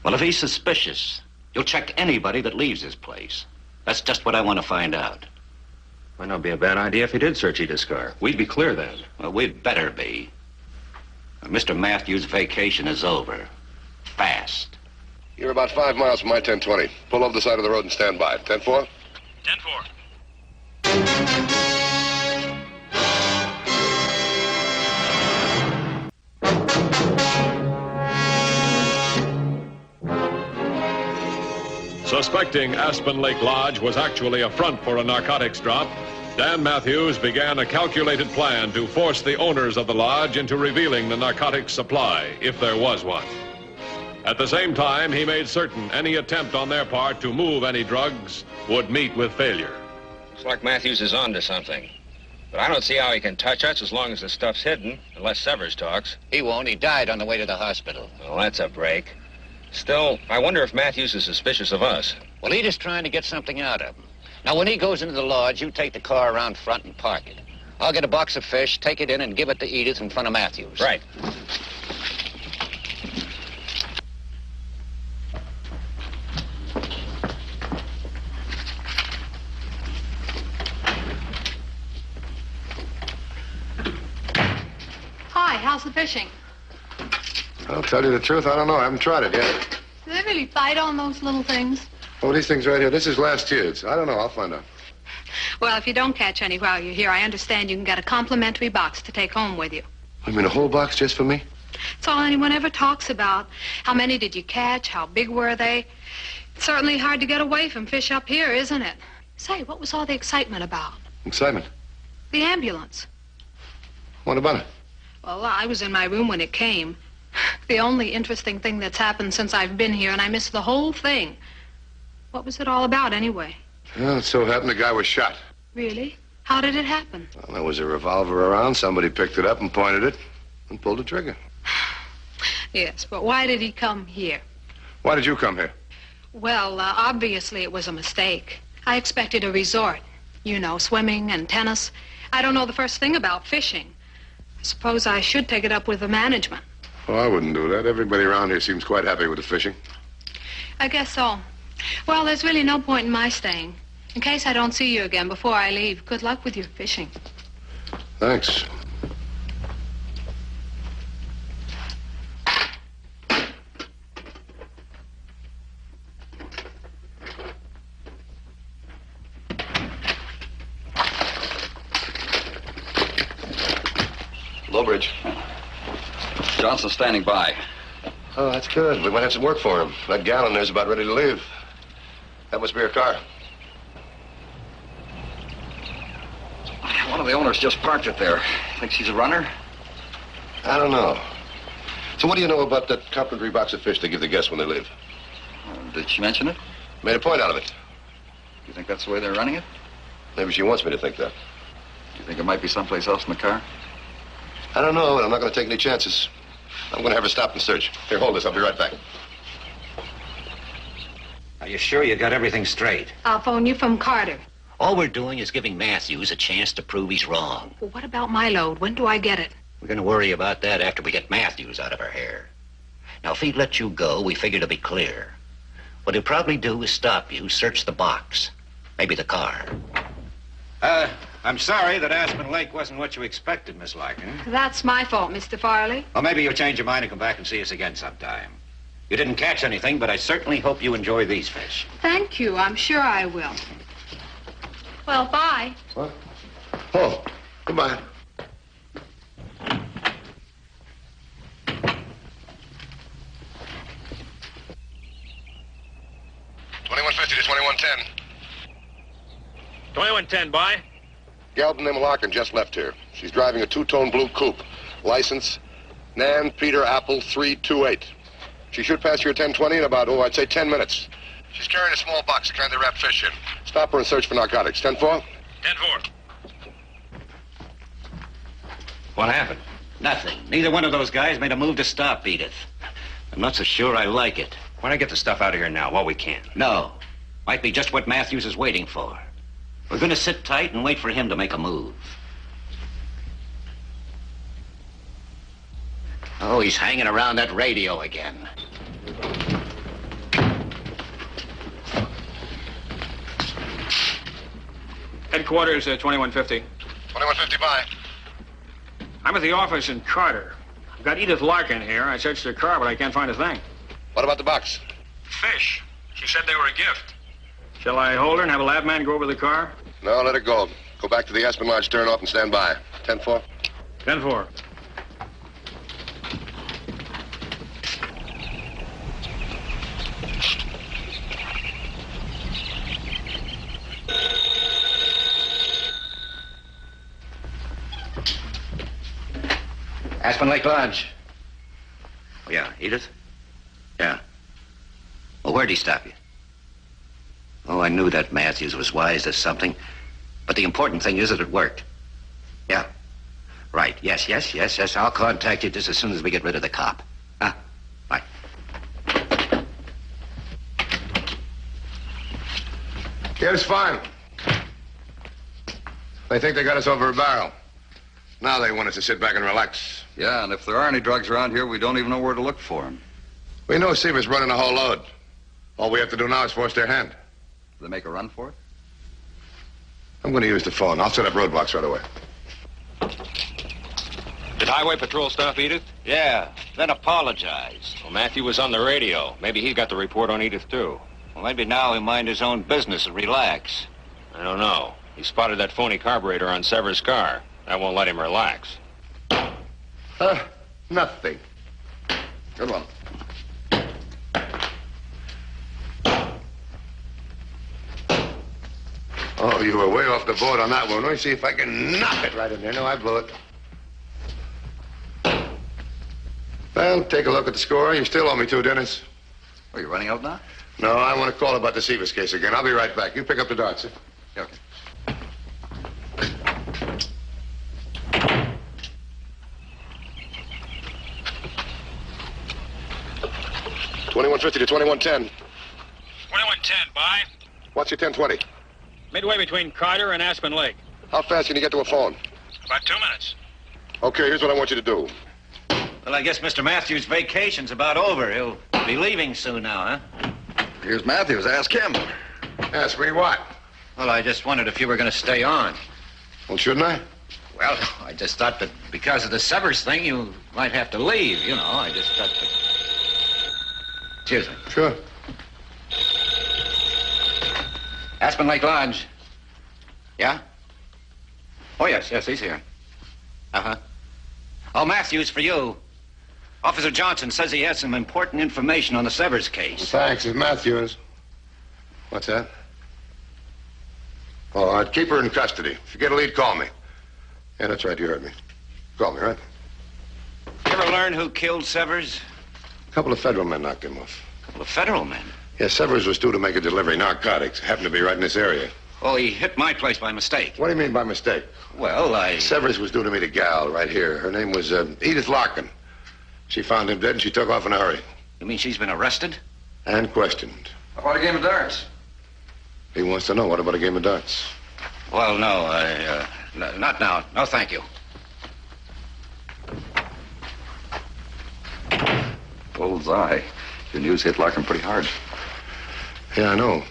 Well, if he's suspicious, you'll check anybody that leaves his place. That's just what I want to find out. Might not be a bad idea if he did search Edith's car. We'd be clear then. Well, we'd better be. Mr. Matthews' vacation is over. Fast. You're about 5 miles from my 1020. Pull over the side of the road and stand by. 10-4? 10-4. Suspecting Aspen Lake Lodge was actually a front for a narcotics drop, Dan Matthews began a calculated plan to force the owners of the lodge into revealing the narcotics supply, if there was one. At the same time, he made certain any attempt on their part to move any drugs would meet with failure. Looks like Matthews is on to something. But I don't see how he can touch us as long as the stuff's hidden, unless 𝗪𝗺 talks. He won't. He died on the way to the hospital. Well, that's a break. Still, I wonder if Matthews is suspicious of us. Well, Edith's trying to get something out of him. Now, when he goes into the lodge, you take the car around front and park it. I'll get a box of fish, take it in, and give it to Edith in front of Matthews. Right. Hi, how's the fishing? I'll tell you the truth, I don't know. I haven't tried it yet. Do they really bite on those little things? Oh, these things right here. This is last year's. I don't know. I'll find out. Well, if you don't catch any while you're here, I understand you can get a complimentary box to take home with you. You mean a whole box just for me? It's all anyone ever talks about. How many did you catch? How big were they? It's certainly hard to get away from fish up here, isn't it? Say, what was all the excitement about? Excitement? The ambulance. What about it? Well, I was in my room when it came. The only interesting thing that's happened since I've been here, and I missed the whole thing. What was it all about, anyway? Well, it so happened the guy was shot. Really? How did it happen? Well, there was a revolver around. Somebody picked it up and pointed it and pulled the trigger. Yes, but why did he come here? Why did you come here? Well, obviously it was a mistake. I expected a resort. You know, swimming and tennis. I don't know the first thing about fishing. I suppose I should take it up with the management. Oh, I wouldn't do that. Everybody around here seems quite happy with the fishing. I guess so. Well, there's really no point in my staying. In case I don't see you again before I leave, good luck with your fishing. Thanks. Lowbridge. Johnson's standing by. Oh, that's good. We might have some work for him. That gal in there's about ready to leave. That must be her car. One of the owners just parked it there. Think she's a runner? I don't know. So what do you know about that complimentary box of fish they give the guests when they leave? Did she mention it? Made a point out of it. You think that's the way they're running it? Maybe she wants me to think that. You think it might be someplace else in the car? I don't know, and I'm not going to take any chances. I'm going to have her stop and search. Here, hold this. I'll be right back. Are you sure you got everything straight? I'll phone you from Carter. All we're doing is giving Matthews a chance to prove he's wrong. Well, what about my load? When do I get it? We're going to worry about that after we get Matthews out of our hair. Now, if he'd let you go, we figure to be clear. What he'll probably do is stop you, search the box. Maybe the car. I'm sorry that Aspen Lake wasn't what you expected, Miss Larkin. That's my fault, Mr. Farley. Well, maybe you'll change your mind and come back and see us again sometime. You didn't catch anything, but I certainly hope you enjoy these fish. Thank you. I'm sure I will. Well, bye. What? Oh, goodbye. 2150 to 2110. 2110, bye. Gal named Larkin just left here. She's driving a two-tone blue coupe. License, Nan Peter Apple 328. She should pass here at 1020 in about, I'd say 10 minutes. She's carrying a small box to kind of wrap fish in. Stop her and search for narcotics. 10-4? 10-4. What happened? Nothing. Neither one of those guys made a move to stop Edith. I'm not so sure I like it. Why don't I get the stuff out of here now while we can? No. Might be just what Matthews is waiting for. We're going to sit tight and wait for him to make a move. Oh, he's hanging around that radio again. Headquarters, 2150. 2150, bye. I'm at the office in Carter. I've got Edith Larkin here. I searched her car, but I can't find a thing. What about the box? Fish. She said they were a gift. Shall I hold her and have a lab man go over the car? No, let her go. Go back to the Aspen Lodge turn-off and stand by. 10-4. 10-4. Aspen Lake Lodge. Oh, yeah. Edith? Yeah. Well, where'd he stop you? Oh, I knew that Matthews was wise to something. But the important thing is that it worked. Yeah. Right. Yes. I'll contact you just as soon as we get rid of the cop. Huh? Right. Yeah, it's fine. They think they got us over a barrel. Now they want us to sit back and relax. Yeah, and if there are any drugs around here, we don't even know where to look for them. We know Seaver's running a whole load. All we have to do now is force their hand. Do they make a run for it? I'm going to use the phone. I'll set up roadblocks right away. Did Highway Patrol stop Edith? Yeah, then apologized. Well, Matthew was on the radio. Maybe he got the report on Edith, too. Well, maybe now he'll mind his own business and relax. I don't know. He spotted that phony carburetor on Sever's car. That won't let him relax. Nothing. Good one. Oh, you were way off the board on that one. Let me see if I can knock it right in there. No, I blew it. Well, take a look at the score. You still owe me 2 dinners. Are you running out now? No, I want to call about the Seavers case again. I'll be right back. You pick up the darts, eh? Yeah, okay. 2150 to 2110. 2110, by. What's your 1020? Midway between Carter and Aspen Lake. How fast can you get to a phone? About 2 minutes. Okay, here's what I want you to do. Well, I guess Mr. Matthews' vacation's about over. He'll be leaving soon now, huh? Here's Matthews. Ask him. Ask me what? Well, I just wondered if you were going to stay on. Well, shouldn't I? Well, I just thought that because of the Severs thing, you might have to leave, you know. I just thought that... Excuse me. Sure. Aspen Lake Lodge. Yeah? Oh, yes, he's here. Uh-huh. Oh, Matthews, for you. Officer Johnson says he has some important information on the Severs case. Well, thanks, it's Matthews. What's that? All right, keep her in custody. If you get a lead, call me. Yeah, that's right, you heard me. Call me, right? You ever learn who killed Severs? A couple of federal men knocked him off. A couple of federal men? Yeah, Severs was due to make a delivery, narcotics. Happened to be right in this area. Oh, he hit my place by mistake. What do you mean by mistake? Well, Severs was due to meet a gal right here. Her name was Edith Larkin. She found him dead and she took off in a hurry. You mean she's been arrested? And questioned. How about a game of darts? He wants to know, what about a game of darts? Well, no, not now. No, thank you. Bullseye. Your news hit Larkin pretty hard. Yeah, I know.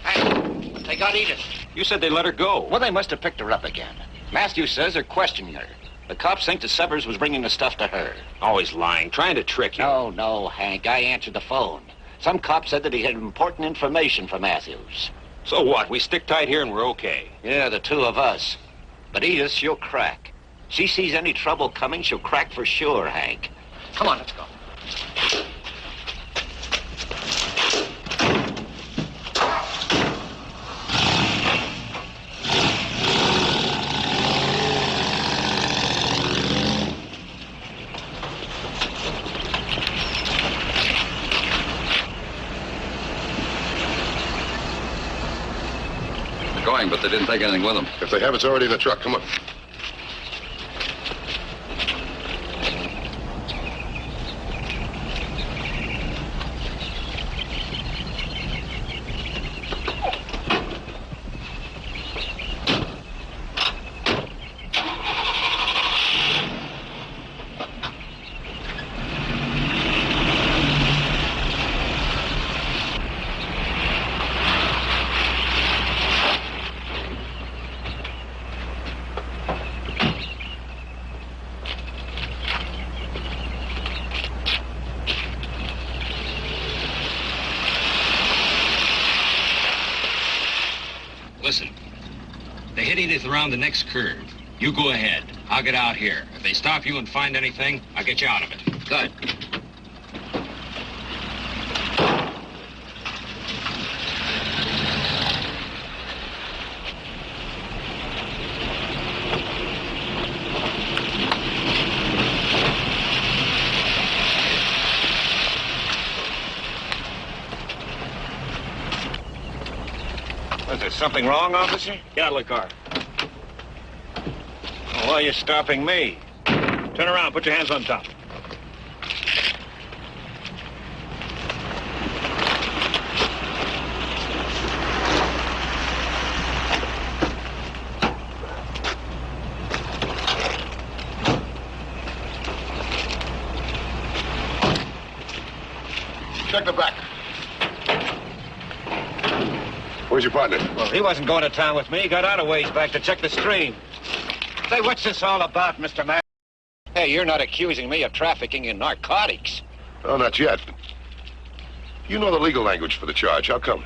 Hey, they got Edith. You said they let her go. Well, they must have picked her up again. Matthews says they're questioning her. The cops think the Severs was bringing the stuff to her. Always lying, trying to trick you. No, Hank. I answered the phone. Some cop said that he had important information for Matthews. So what? We stick tight here and we're okay. Yeah, the two of us. But Edith, she'll crack. She sees any trouble coming, she'll crack for sure, Hank. Come on, let's go. Going, but they didn't take anything with them. If they have, it's already in the truck. Come on. Listen, they hit Edith around the next curve. You go ahead. I'll get out here. If they stop you and find anything, I'll get you out of it. Good. Is there something wrong, officer? Get out of the car. Why are you stopping me? Turn around. Put your hands on top. check the back. Where's your partner? Well, he wasn't going to town with me. He got out a ways back to check the stream. Say, what's this all about, Mr. Matt? Hey, you're not accusing me of trafficking in narcotics. Oh, not yet. You know the legal language for the charge. How come?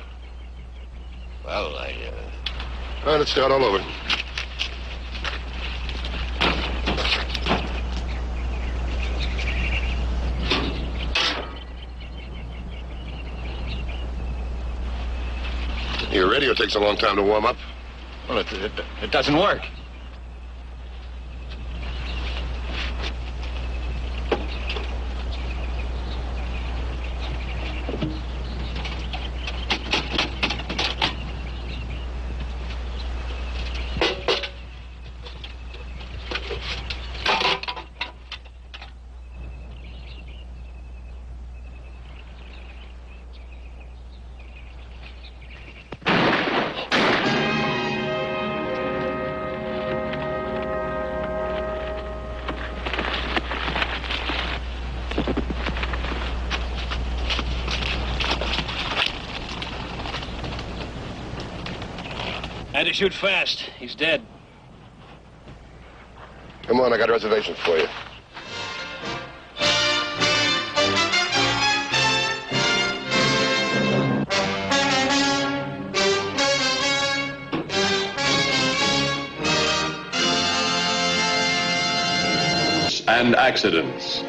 Well, All right, let's start all over. Your radio takes a long time to warm up. Well, it doesn't work. Had to shoot fast. He's dead. Come on, I got reservations for you. And accidents.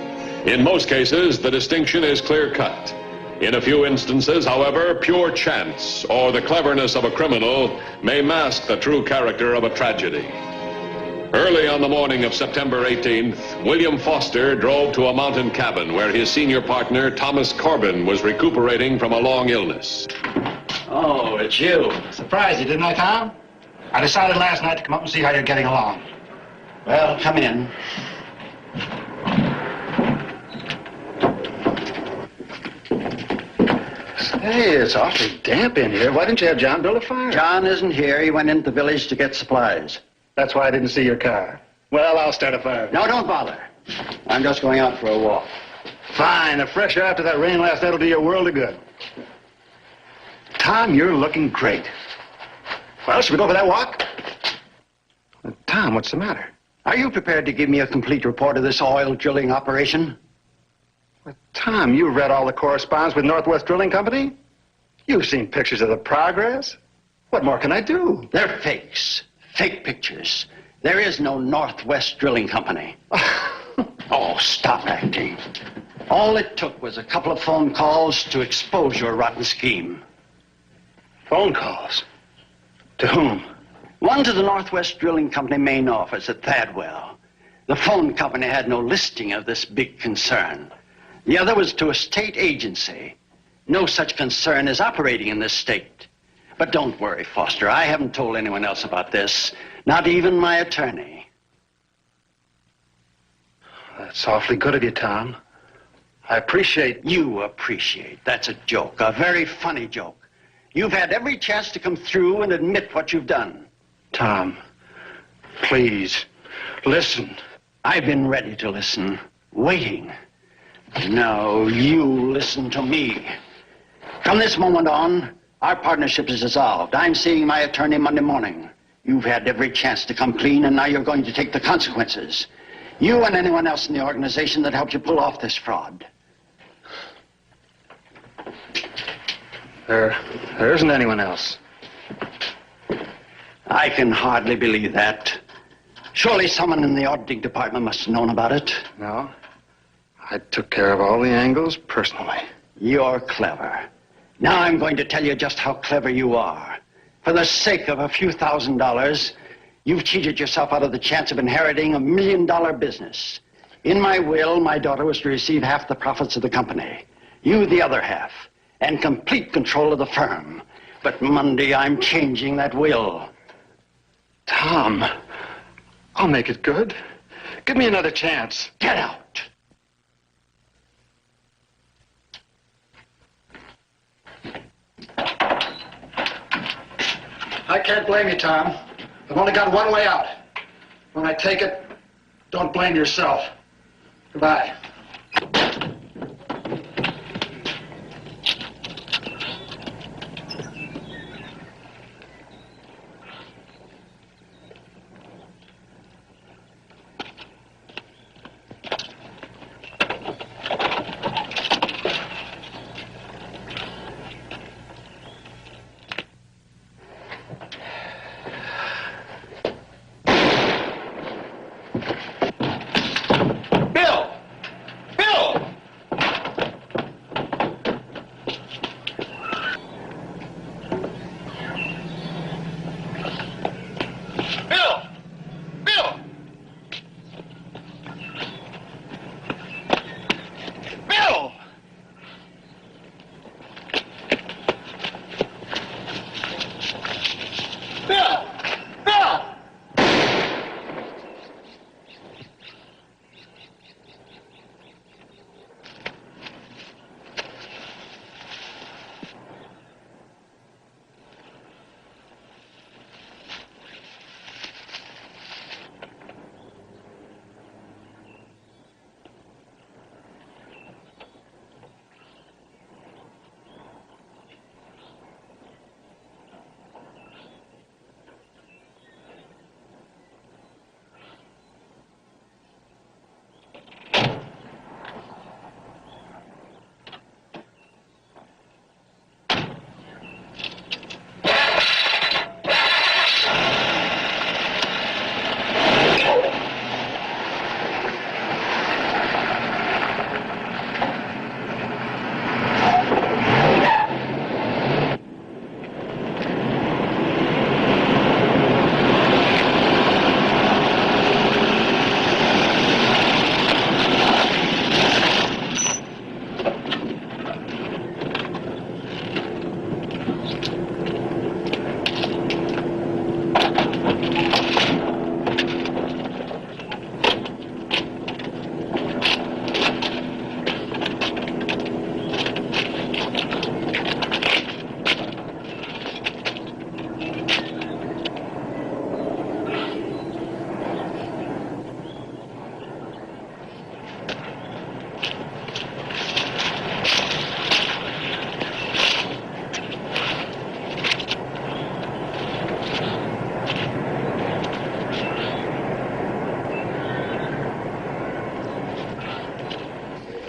In most cases, the distinction is clear-cut. In a few instances, however, pure chance or the cleverness of a criminal may mask the true character of a tragedy. Early on the morning of September 18th, William Foster drove to a mountain cabin where his senior partner, Thomas Corbin, was recuperating from a long illness. Oh, it's you. Surprised you, didn't I, Tom? I decided last night to come up and see how you're getting along. Well, come in. Hey, it's awfully damp in here. Why didn't you have John build a fire? John isn't here. He went into the village to get supplies. That's why I didn't see your car. Well, I'll start a fire. No, don't bother. I'm just going out for a walk. Fine. The fresh air after that rain last night will do you a world of good. Tom, you're looking great. Well, should we go for that walk? Tom, what's the matter? Are you prepared to give me a complete report of this oil drilling operation? Tom, you read all the correspondence with Northwest Drilling Company? You've seen pictures of the progress. What more can I do? They're fakes. Fake pictures. There is no Northwest Drilling Company. Oh, stop acting. All it took was a couple of phone calls to expose your rotten scheme. Phone calls? To whom? One to the Northwest Drilling Company main office at Thadwell. The phone company had no listing of this big concern. The other was to a state agency. No such concern is operating in this state. But don't worry, Foster. I haven't told anyone else about this. Not even my attorney. That's awfully good of you, Tom. I appreciate... You appreciate. That's a joke. A very funny joke. You've had every chance to come through and admit what you've done. Tom, please, listen. I've been ready to listen. Waiting. Now, you listen to me. From this moment on, our partnership is dissolved. I'm seeing my attorney Monday morning. You've had every chance to come clean, and now you're going to take the consequences. You and anyone else in the organization that helped you pull off this fraud. There isn't anyone else. I can hardly believe that. Surely someone in the auditing department must have known about it. No. I took care of all the angles personally. You're clever. Now I'm going to tell you just how clever you are. For the sake of a few $1,000s, you've cheated yourself out of the chance of inheriting $1 million business. In my will, my daughter was to receive half the profits of the company. You the other half. And complete control of the firm. But Monday, I'm changing that will. Tom, I'll make it good. Give me another chance. Get out. I can't blame you, Tom. I've only got one way out. When I take it, don't blame yourself. Goodbye.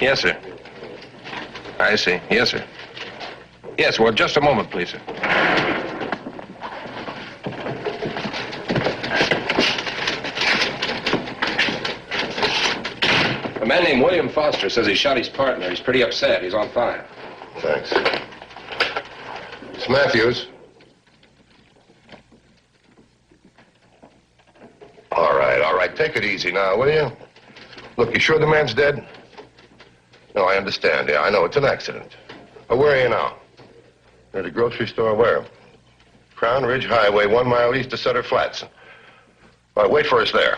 Yes, sir. I see. Yes, sir. Yes, well, just a moment, please, sir. A man named William Foster says he shot his partner. He's pretty upset. He's on fire. Thanks. It's Matthews. All right. Take it easy now, will you? Look, you sure the man's dead? No, I understand. Yeah, I know. It's an accident. But where are you now? At the grocery store where? Crown Ridge Highway, 1 mile east of Sutter Flats. All right, wait for us there.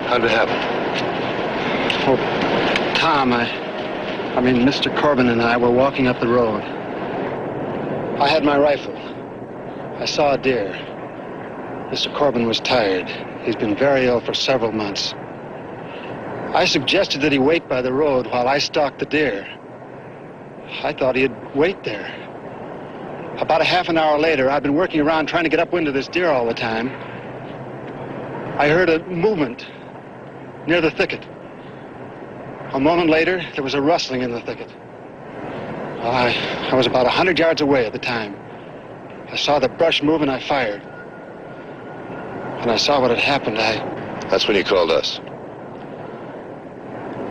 How'd it happen? Oh, Tom, I mean, Mr. Corbin and I were walking up the road. I had my rifle. I saw a deer. Mr. Corbin was tired. He's been very ill for several months. I suggested that he wait by the road while I stalked the deer. I thought he'd wait there. About a half an hour later, I've been working around trying to get upwind of this deer all the time. I heard a movement near the thicket. A moment later, there was a rustling in the thicket. I was about 100 yards away at the time. I saw the brush move and I fired. When I saw what had happened, That's when you called us.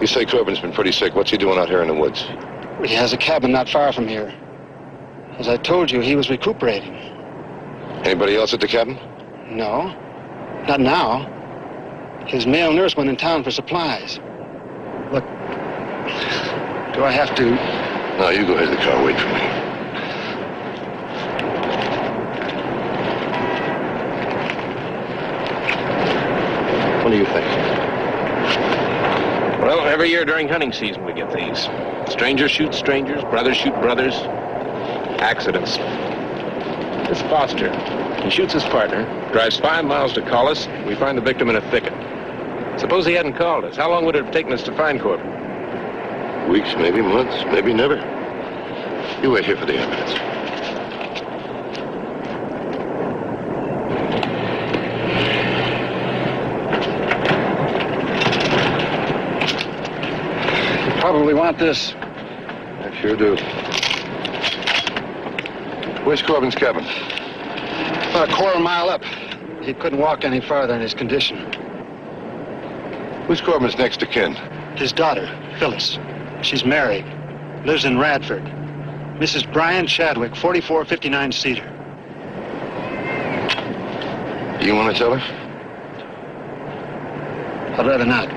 You say Corbin's been pretty sick. What's he doing out here in the woods? He has a cabin not far from here. As I told you, he was recuperating. Anybody else at the cabin? No, not now. His male nurse went in town for supplies. Look, do I have to? No, you go ahead to the car. Wait for me. What do you think? Well, every year during hunting season we get these. Strangers shoot strangers, brothers shoot brothers. Accidents. This Foster, he shoots his partner, drives 5 miles to call us, we find the victim in a thicket. Suppose he hadn't called us. How long would it have taken us to find Corbin? Weeks, maybe months, maybe never. You wait here for the ambulance. You probably want this. I sure do. Where's Corbin's cabin? About a quarter mile up. He couldn't walk any farther in his condition. Who's Corbin's next of kin? His daughter, Phyllis. She's married. Lives in Radford. Mrs. Brian Chadwick, 4459 Cedar. You want to tell her? I'd rather not.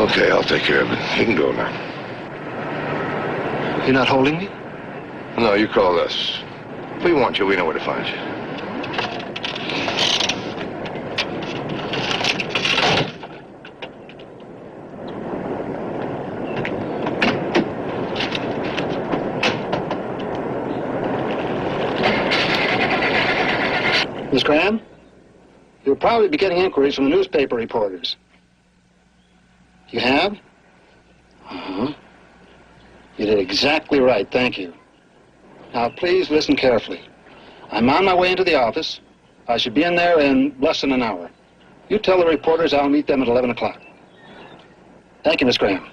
Okay, I'll take care of it. You can go now. You're not holding me? No, you called us. If we want you, we know where to find you. Miss Graham, you'll probably be getting inquiries from the newspaper reporters. You have? Uh-huh. You did exactly right, thank you. Now, please listen carefully. I'm on my way into the office. I should be in there in less than an hour. You tell the reporters I'll meet them at 11 o'clock. Thank you, Miss Graham.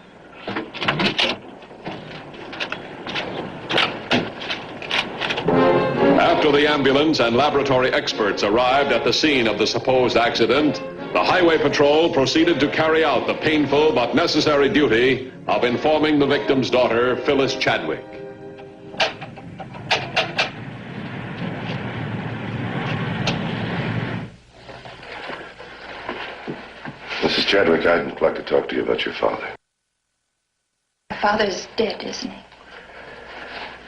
After the ambulance and laboratory experts arrived at the scene of the supposed accident, the Highway Patrol proceeded to carry out the painful but necessary duty of informing the victim's daughter, Phyllis Chadwick. Mrs. Chadwick, I'd like to talk to you about your father. My father's dead, isn't he?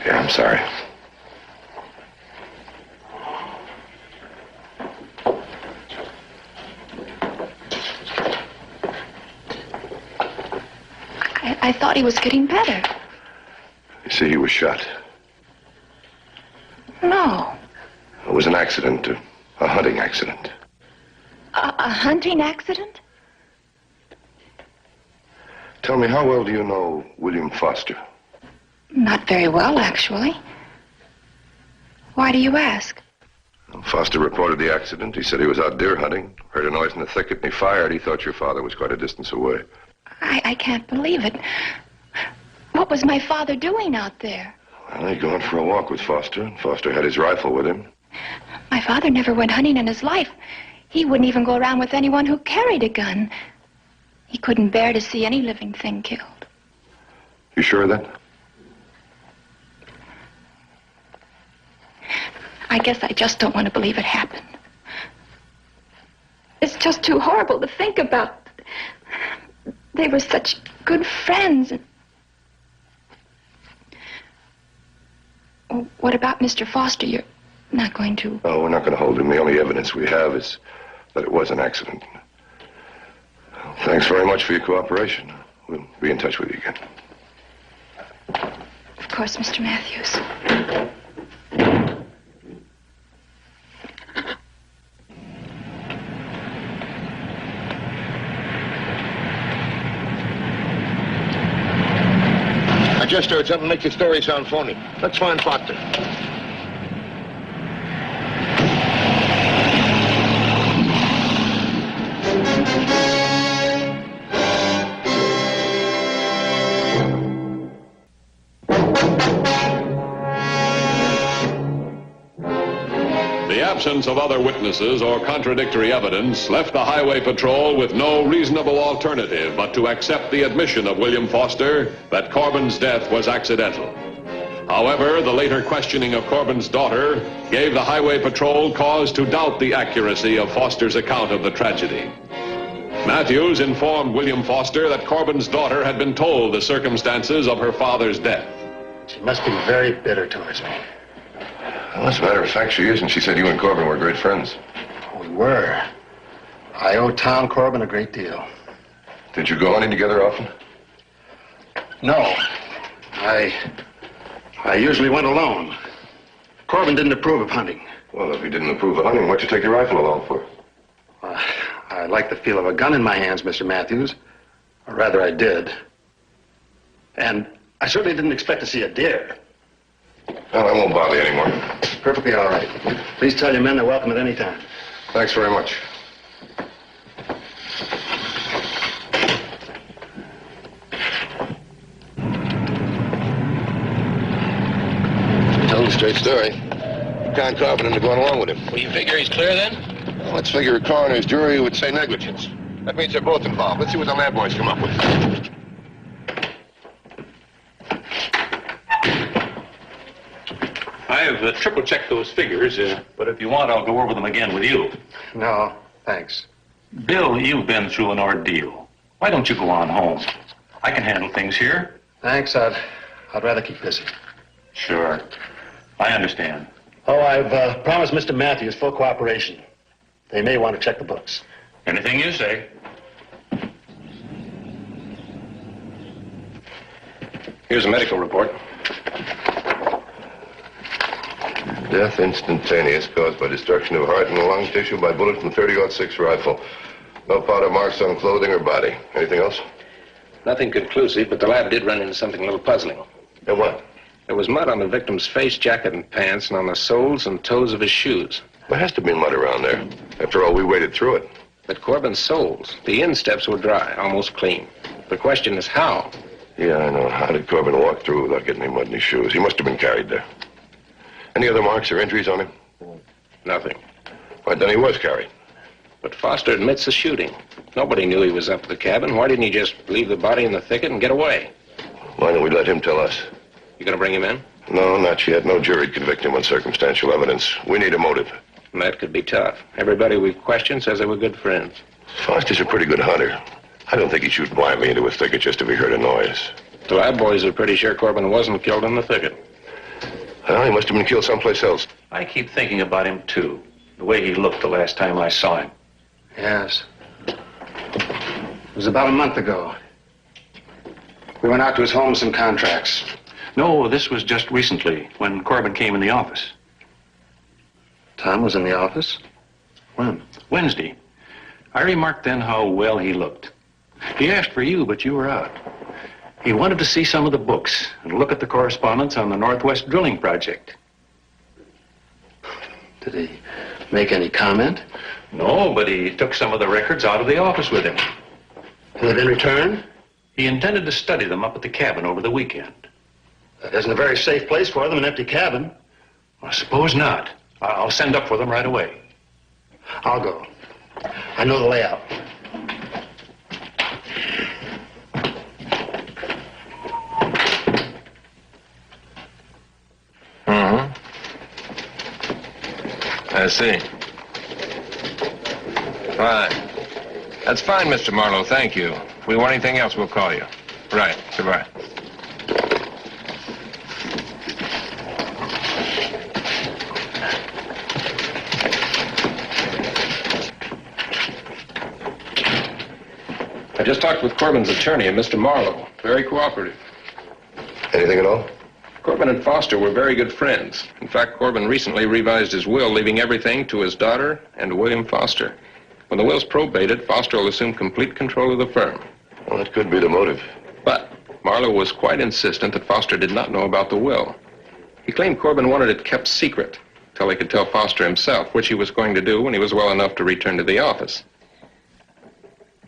Yeah, I'm sorry. I thought he was getting better. You see, he was shot. No. It was an accident, a hunting accident. A hunting accident? Tell me, how well do you know William Foster? Not very well, actually. Why do you ask? Foster reported the accident. He said he was out deer hunting, heard a noise in the thicket, and he fired. He thought your father was quite a distance away. I can't believe it. What was my father doing out there? Well, he'd gone for a walk with Foster, and Foster had his rifle with him. My father never went hunting in his life. He wouldn't even go around with anyone who carried a gun. He couldn't bear to see any living thing killed. You sure of that? I guess I just don't want to believe it happened. It's just too horrible to think about. They were such good friends. Oh, what about Mr. Foster? You're not going to... No, we're not going to hold him. The only evidence we have is that it was an accident. Thanks very much for your cooperation. We'll be in touch with you again. Of course, Mr. Matthews. I just heard something make your story sound phony. Let's find Foster. The absence of other witnesses or contradictory evidence left the Highway Patrol with no reasonable alternative but to accept the admission of William Foster that Corbin's death was accidental. However, the later questioning of Corbin's daughter gave the Highway Patrol cause to doubt the accuracy of Foster's account of the tragedy. Matthews informed William Foster that Corbin's daughter had been told the circumstances of her father's death. She must be very bitter towards me. Well, as a matter of fact, she is, and she said you and Corbin were great friends. We were. I owe Tom Corbin a great deal. Did you go hunting together often? No. I usually went alone. Corbin didn't approve of hunting. Well, if he didn't approve of hunting, what'd you take your rifle along for? I like the feel of a gun in my hands, Mr. Matthews. Or rather, I did. And I certainly didn't expect to see a deer. Well, I won't bother you anymore. Perfectly all right. Please tell your men they're welcome at any time. Thanks very much. Told a straight story. Can't confident in going along with him. Well, you figure he's clear then? Well, let's figure a coroner's jury would say negligence. That means they're both involved. Let's see what the lab boys come up with. I've triple-checked those figures, but if you want, I'll go over them again with you. No, thanks. Bill, you've been through an ordeal. Why don't you go on home? I can handle things here. Thanks, I'd rather keep busy. Sure. I understand. Oh, I've promised Mr. Matthews full cooperation. They may want to check the books. Anything you say. Here's a medical report. Death instantaneous, caused by destruction of heart and lung tissue by bullet from .30-06 rifle. No powder marks on clothing or body. Anything else? Nothing conclusive, but the lab did run into something a little puzzling. And what? There was mud on the victim's face, jacket, and pants, and on the soles and toes of his shoes. There has to be mud around there. After all, we waded through it. But Corbin's soles, the insteps were dry, almost clean. The question is how? Yeah, I know. How did Corbin walk through without getting any mud in his shoes? He must have been carried there. Any other marks or injuries on him? Nothing. Right, then he was carried. But Foster admits the shooting. Nobody knew he was up at the cabin. Why didn't he just leave the body in the thicket and get away? Why don't we let him tell us? You gonna bring him in? No, not yet. No jury'd convict him on circumstantial evidence. We need a motive. And that could be tough. Everybody we've questioned says they were good friends. Foster's a pretty good hunter. I don't think he'd shoot blindly into a thicket just if he heard a noise. The lab boys are pretty sure Corbin wasn't killed in the thicket. Well, he must have been killed someplace else. I keep thinking about him, too. The way he looked the last time I saw him. Yes. It was about a month ago. We went out to his home with some contracts. No, this was just recently, when Corbin came in the office. Tom was in the office? When? Wednesday. I remarked then how well he looked. He asked for you, but you were out. He wanted to see some of the books and look at the correspondence on the Northwest Drilling Project. Did he make any comment? No, but he took some of the records out of the office with him. Will it in return? He intended to study them up at the cabin over the weekend. That isn't a very safe place for them, an empty cabin. I suppose not. I'll send up for them right away. I'll go. I know the layout. I see. Fine. That's fine, Mr. Marlowe. Thank you. If we want anything else, we'll call you. Right. Goodbye. I just talked with Corbin's attorney and Mr. Marlowe. Very cooperative. Anything at all? Corbin and Foster were very good friends. In fact, Corbin recently revised his will, leaving everything to his daughter and to William Foster. When the will's probated, Foster will assume complete control of the firm. Well, that could be the motive. But Marlowe was quite insistent that Foster did not know about the will. He claimed Corbin wanted it kept secret till he could tell Foster himself, which he was going to do when he was well enough to return to the office.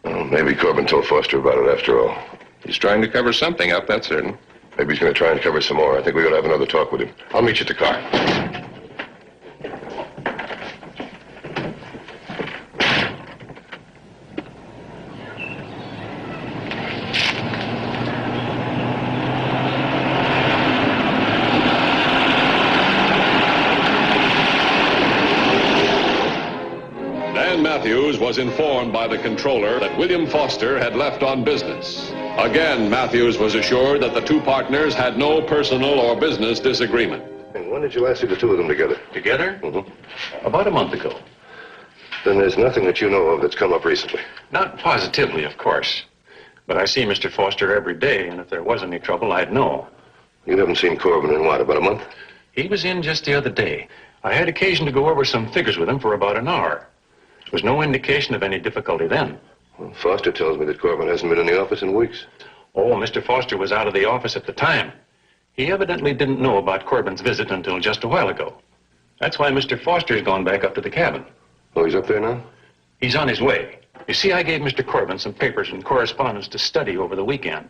Well, maybe Corbin told Foster about it after all. He's trying to cover something up, that's certain. Maybe he's going to try and cover some more. I think we ought to have another talk with him. I'll meet you at the car. Dan Matthews was informed by the controller that William Foster had left on business. Again, Matthews was assured that the two partners had no personal or business disagreement. And when did you last see the two of them together? Together? Mm-hmm. About a month ago. Then there's nothing that you know of that's come up recently. Not positively, of course. But I see Mr. Foster every day, and if there was any trouble, I'd know. You haven't seen Corbin in what, about a month? He was in just the other day. I had occasion to go over some figures with him for about an hour. There was no indication of any difficulty then. Well, Foster tells me that Corbin hasn't been in the office in weeks. Oh, Mr. Foster was out of the office at the time. He evidently didn't know about Corbin's visit until just a while ago. That's why Mr. Foster's gone back up to the cabin. Oh, he's up there now? He's on his way. You see, I gave Mr. Corbin some papers and correspondence to study over the weekend.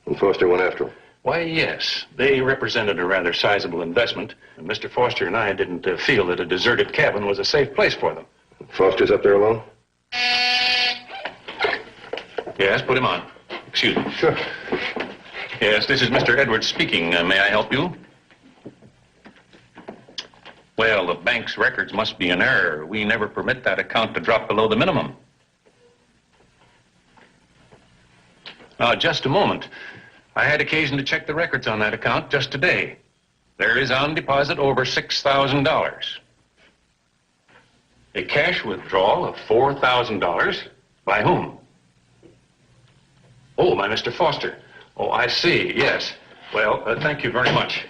And Foster went after him? Why, yes. They represented a rather sizable investment, and Mr. Foster and I didn't feel that a deserted cabin was a safe place for them. Foster's up there alone? Yes, put him on. Excuse me. Sure. Yes, this is Mr. Edwards speaking. May I help you? Well, the bank's records must be in error. We never permit that account to drop below the minimum. Now, just a moment. I had occasion to check the records on that account just today. There is on deposit over $6,000. A cash withdrawal of $4,000. By whom? Oh, by Mr. Foster. Oh, I see, yes. Well, thank you very much.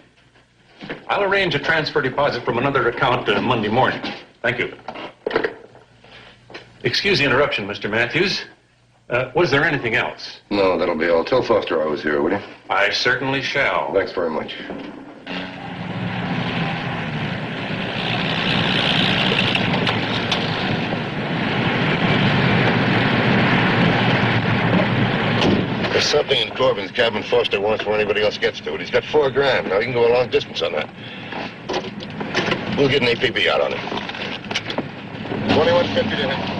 I'll arrange a transfer deposit from another account Monday morning. Thank you. Excuse the interruption, Mr. Matthews. Was there anything else? No, that'll be all. Tell Foster I was here, will you? I certainly shall. Thanks very much. There's something in Corbin's cabin Foster wants before anybody else gets to it. He's got $4 grand. Now, he can go a long distance on that. We'll get an APB out on him. 2150 to him.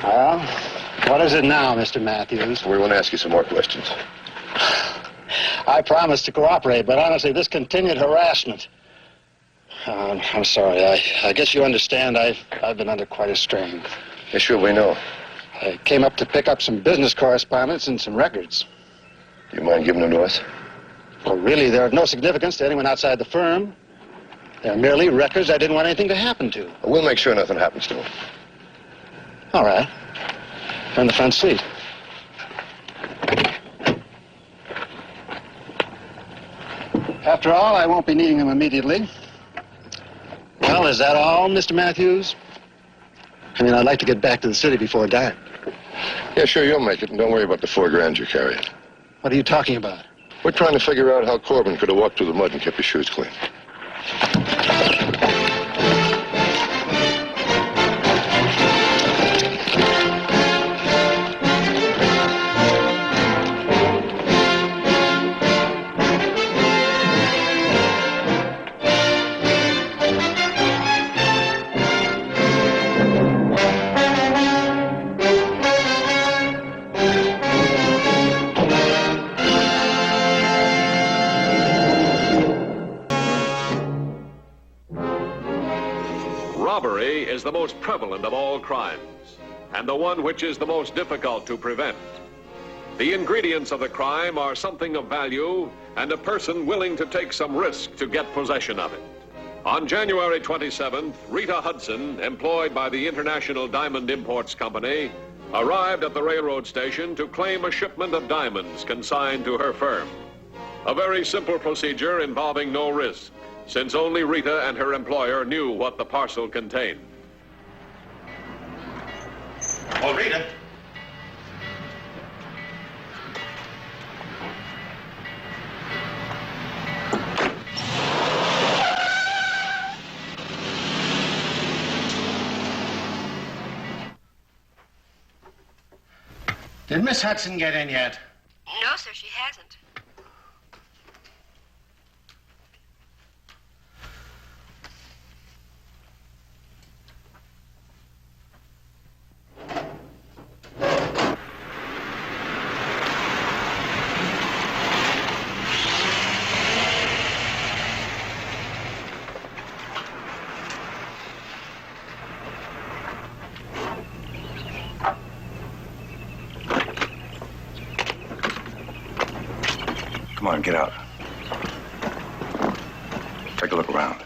Well, what is it now, Mr. Matthews? We want to ask you some more questions. I promised to cooperate, but honestly, this continued harassment. I'm sorry. I guess you understand I've been under quite a strain. Yeah, sure, we know. I came up to pick up some business correspondence and some records. Do you mind giving them to us? Well, really, they're of no significance to anyone outside the firm. They're merely records I didn't want anything to happen to. We'll make sure nothing happens to them. All right. Turn the front seat. After all, I won't be needing them immediately. Well, is that all, Mr. Matthews? I mean, I'd like to get back to the city before dark. Yeah, sure, you'll make it, and don't worry about the $4,000 you're carrying. What are you talking about? We're trying to figure out how Corbin could have walked through the mud and kept his shoes clean. Robbery is the most prevalent of all crimes, and the one which is the most difficult to prevent. The ingredients of the crime are something of value and a person willing to take some risk to get possession of it. On January 27th, Rita Hudson, employed by the International Diamond Imports Company, arrived at the railroad station to claim a shipment of diamonds consigned to her firm. A very simple procedure involving no risk, since only Rita and her employer knew what the parcel contained. Oh, Rita. Did Miss Hudson get in yet? No, sir, she hasn't. Come on, get out. Take a look around.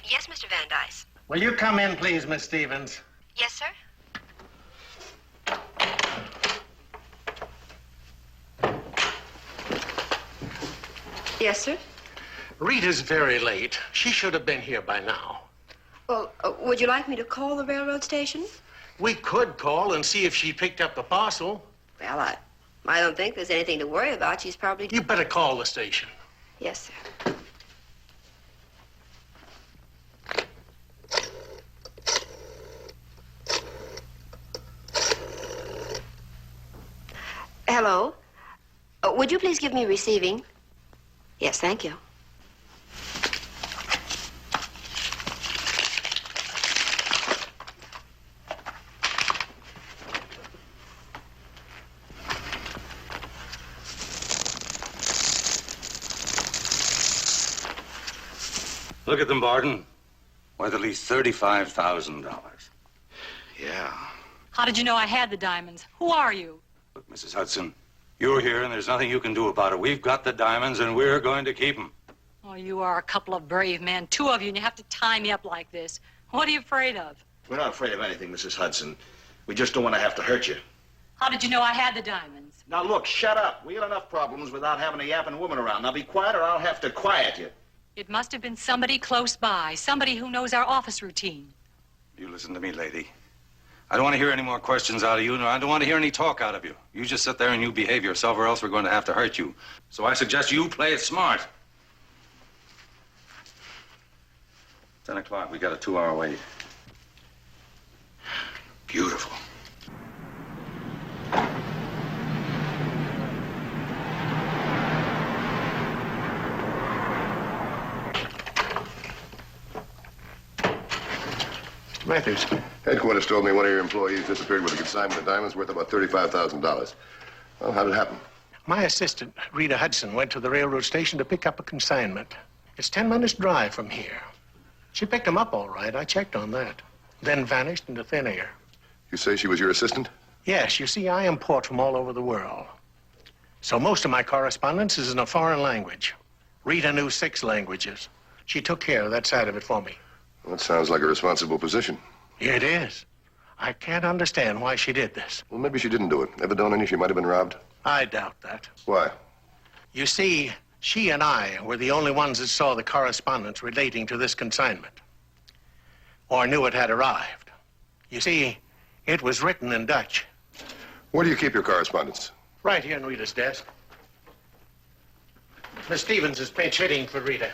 Yes, Mr. Van Dyce. Will you come in, please, Miss Stevens? Yes, sir? Yes, sir? Rita's very late. She should have been here by now. Well, would you like me to call the railroad station? We could call and see if she picked up the parcel. Well, I don't think there's anything to worry about. She's probably... You better call the station. Yes, sir. Hello? Would you please give me receiving? Yes, thank you. Look at them, Barton. Worth at least $35,000. Yeah. How did you know I had the diamonds? Who are you? Look, Mrs. Hudson, you're here and there's nothing you can do about it. We've got the diamonds and we're going to keep them. Oh, you are a couple of brave men. Two of you, and you have to tie me up like this. What are you afraid of? We're not afraid of anything, Mrs. Hudson. We just don't want to have to hurt you. How did you know I had the diamonds? Now, look, shut up. We got enough problems without having a yapping woman around. Now, be quiet or I'll have to quiet you. It must have been somebody close by, somebody who knows our office routine. You listen to me, lady. I don't want to hear any more questions out of you, nor I don't want to hear any talk out of you. You just sit there and you behave yourself, or else we're going to have to hurt you. So I suggest you play it smart. 10 o'clock. We got a 2-hour wait. Beautiful. Matthews. Headquarters told me one of your employees disappeared with a consignment of diamonds worth about $35,000. Well, how did it happen? My assistant, Rita Hudson, went to the railroad station to pick up a consignment. It's 10 minutes' drive from here. She picked them up all right. I checked on that. Then vanished into thin air. You say she was your assistant? Yes, you see, I import from all over the world. So most of my correspondence is in a foreign language. Rita knew 6 languages. She took care of that side of it for me. Well, that sounds like a responsible position. It is. I can't understand why she did this. Well, maybe she didn't do it. Ever dawned on you she might have been robbed? I doubt that. Why? You see, she and I were the only ones that saw the correspondence relating to this consignment, or knew it had arrived. You see, it was written in Dutch. Where do you keep your correspondence? Right here in Rita's desk. Miss Stevens is pinch hitting for Rita.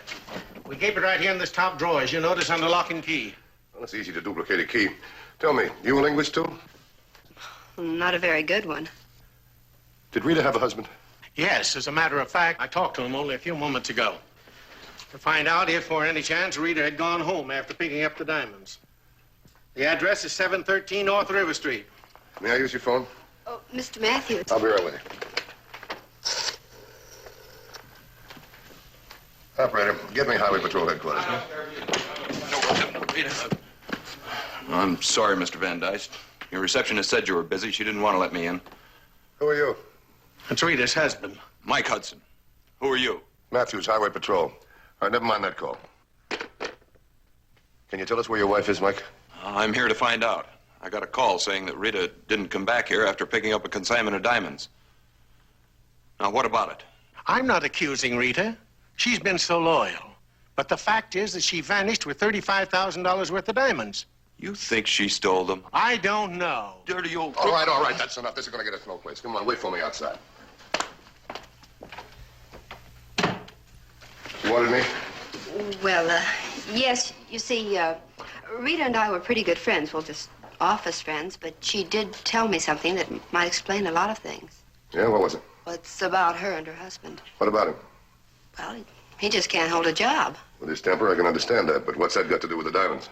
We keep it right here in this top drawer, as you notice, under lock and key. Well, it's easy to duplicate a key. Tell me, you a linguist, too? Not a very good one. Did Rita have a husband? Yes, as a matter of fact, I talked to him only a few moments ago to find out if, for any chance, Rita had gone home after picking up the diamonds. The address is 713 North River Street. May I use your phone? Oh, Mr. Matthews. I'll be right with you. Operator, get me Highway Patrol headquarters. I'm sorry, Mr. Van Dyke. Your receptionist said you were busy. She didn't want to let me in. Who are you? It's Rita's husband. Mike Hudson. Who are you? Matthews, Highway Patrol. All right, never mind that call. Can you tell us where your wife is, Mike? I'm here to find out. I got a call saying that Rita didn't come back here after picking up a consignment of diamonds. Now, what about it? I'm not accusing Rita. She's been so loyal. But the fact is that she vanished with $35,000 worth of diamonds. You think she stole them? I don't know. Dirty old... All right, that's enough. This is going to get us no place. Come on, wait for me outside. You wanted me? Well, yes, you see, Rita and I were pretty good friends. Well, just office friends, but she did tell me something that might explain a lot of things. Yeah, what was it? Well, it's about her and her husband. What about him? Well, he just can't hold a job. With his temper, I can understand that, but what's that got to do with the diamonds?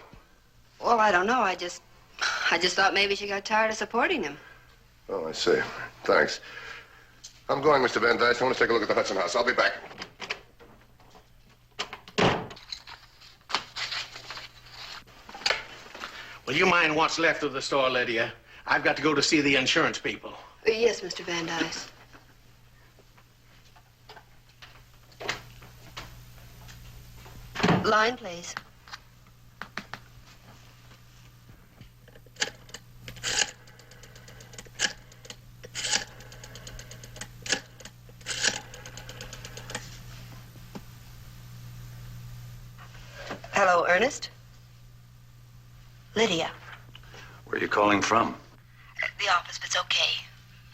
Well, I don't know. I just thought maybe she got tired of supporting him. Oh, I see. Thanks. I'm going, Mr. Van Dyke. I want to take a look at the Hudson house. I'll be back. Will you mind what's left of the store, Lydia? I've got to go to see the insurance people. Yes, Mr. Van Dyke. Line, please. Ernest? Lydia. Where are you calling from? The office, but it's okay.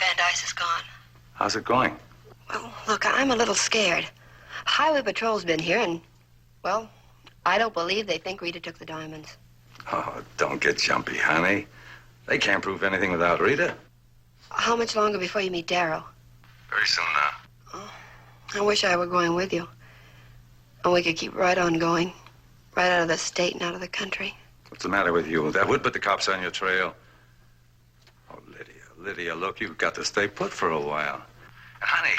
Van Dyce is gone. How's it going? Well, look, I'm a little scared. Highway Patrol's been here, and, well, I don't believe they think Rita took the diamonds. Oh, don't get jumpy, honey. They can't prove anything without Rita. How much longer before you meet Darrow? Very soon now. I wish I were going with you. And we could keep right on going. Right out of the state and out of the country. What's the matter with you? That would put the cops on your trail. Oh, Lydia, look, you've got to stay put for a while. And, honey,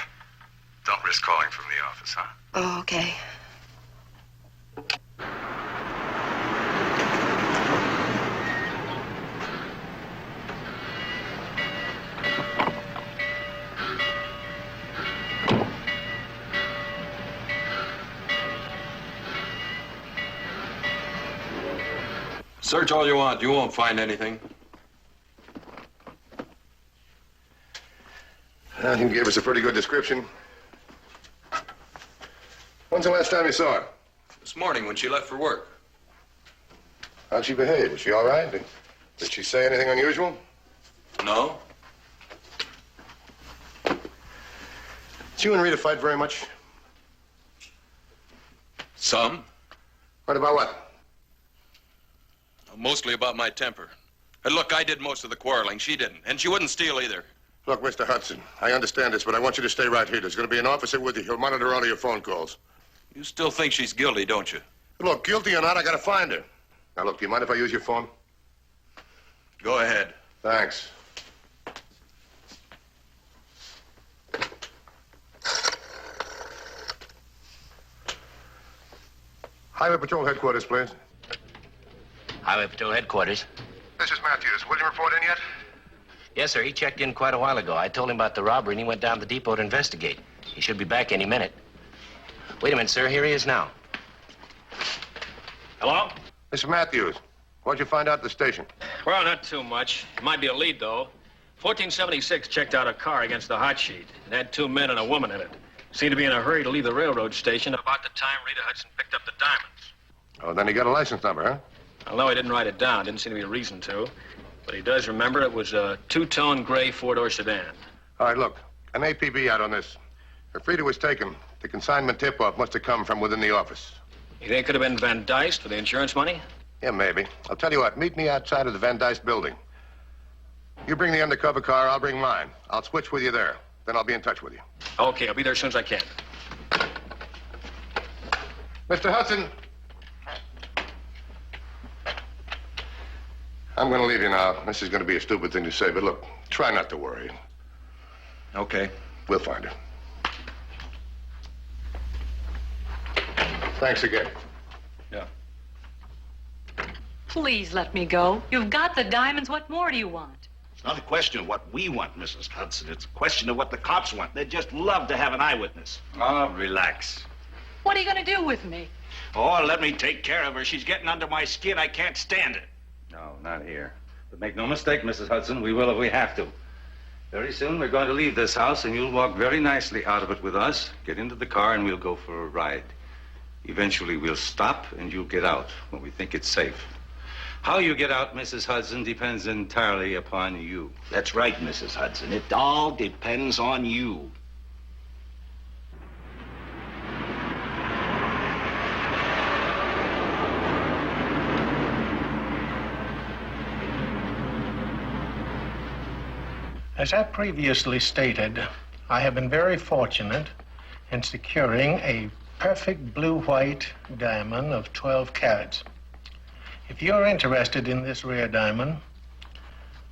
don't risk calling from the office, huh? Oh, okay. Search all you want. You won't find anything. Well, you gave us a pretty good description. When's the last time you saw her? This morning when she left for work. How'd she behave? Was she all right? Did she say anything unusual? No. Did you and Rita fight very much? Some. What about what? Mostly about my temper. And look, I did most of the quarreling. She didn't. And she wouldn't steal either. Look, Mr. Hudson, I understand this, but I want you to stay right here. There's going to be an officer with you. He'll monitor all of your phone calls. You still think she's guilty, don't you? Look, guilty or not, I got to find her. Now, look, do you mind if I use your phone? Go ahead. Thanks. Highway Patrol headquarters, please. Highway Patrol headquarters. This is Matthews. William report in yet? Yes, sir. He checked in quite a while ago. I told him about the robbery, and he went down to the depot to investigate. He should be back any minute. Wait a minute, sir. Here he is now. Hello? Mr. Matthews, what'd you find out at the station? Well, not too much. Might be a lead, though. 1476 checked out a car against the hot sheet. It had 2 men and a woman in it. Seemed to be in a hurry to leave the railroad station about the time Rita Hudson picked up the diamonds. Oh, then he got a license number, huh? Although he didn't write it down, didn't seem to be a reason to. But he does remember it was a 2-tone gray 4-door sedan. All right, look, an APB out on this. If Rita was taken, the consignment tip-off must have come from within the office. You think it could have been Van Dyce for the insurance money? Yeah, maybe. I'll tell you what, meet me outside of the Van Dyce building. You bring the undercover car, I'll bring mine. I'll switch with you there. Then I'll be in touch with you. Okay, I'll be there as soon as I can. Mr. Hudson. I'm going to leave you now. This is going to be a stupid thing to say, but look, try not to worry. Okay. We'll find her. Thanks again. Yeah. Please let me go. You've got the diamonds. What more do you want? It's not a question of what we want, Mrs. Hudson. It's a question of what the cops want. They'd just love to have an eyewitness. Oh, relax. What are you going to do with me? Oh, let me take care of her. She's getting under my skin. I can't stand it. No, not here. But make no mistake, Mrs. Hudson, we will if we have to. Very soon we're going to leave this house, and you'll walk very nicely out of it with us, get into the car, and we'll go for a ride. Eventually we'll stop, and you'll get out when we think it's safe. How you get out, Mrs. Hudson, depends entirely upon you. That's right, Mrs. Hudson. It all depends on you. As I previously stated, I have been very fortunate in securing a perfect blue-white diamond of 12 carats. If you're interested in this rare diamond,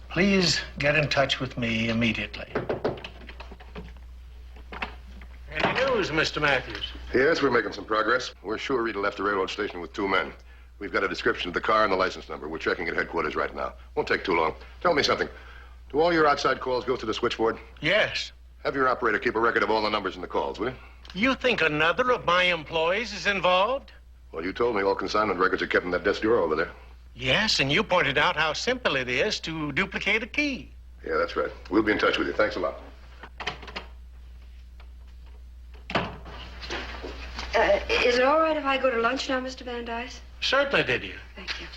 please get in touch with me immediately. Any news, Mr. Matthews? Yes, we're making some progress. We're sure Rita left the railroad station with 2 men. We've got a description of the car and the license number. We're checking at headquarters right now. Won't take too long. Tell me something. Do all your outside calls go to the switchboard? Yes. Have your operator keep a record of all the numbers in the calls, will you? You think another of my employees is involved? Well, you told me all consignment records are kept in that desk drawer over there. Yes, and you pointed out how simple it is to duplicate a key. Yeah, that's right. We'll be in touch with you. Thanks a Is it all right if I go to lunch now, Mr. Van Dyce? Certainly, did you? Thank you.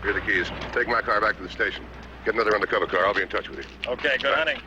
Here are the keys. Take my car back to the station. Get another undercover car. I'll be in touch with you. Okay, good hunting.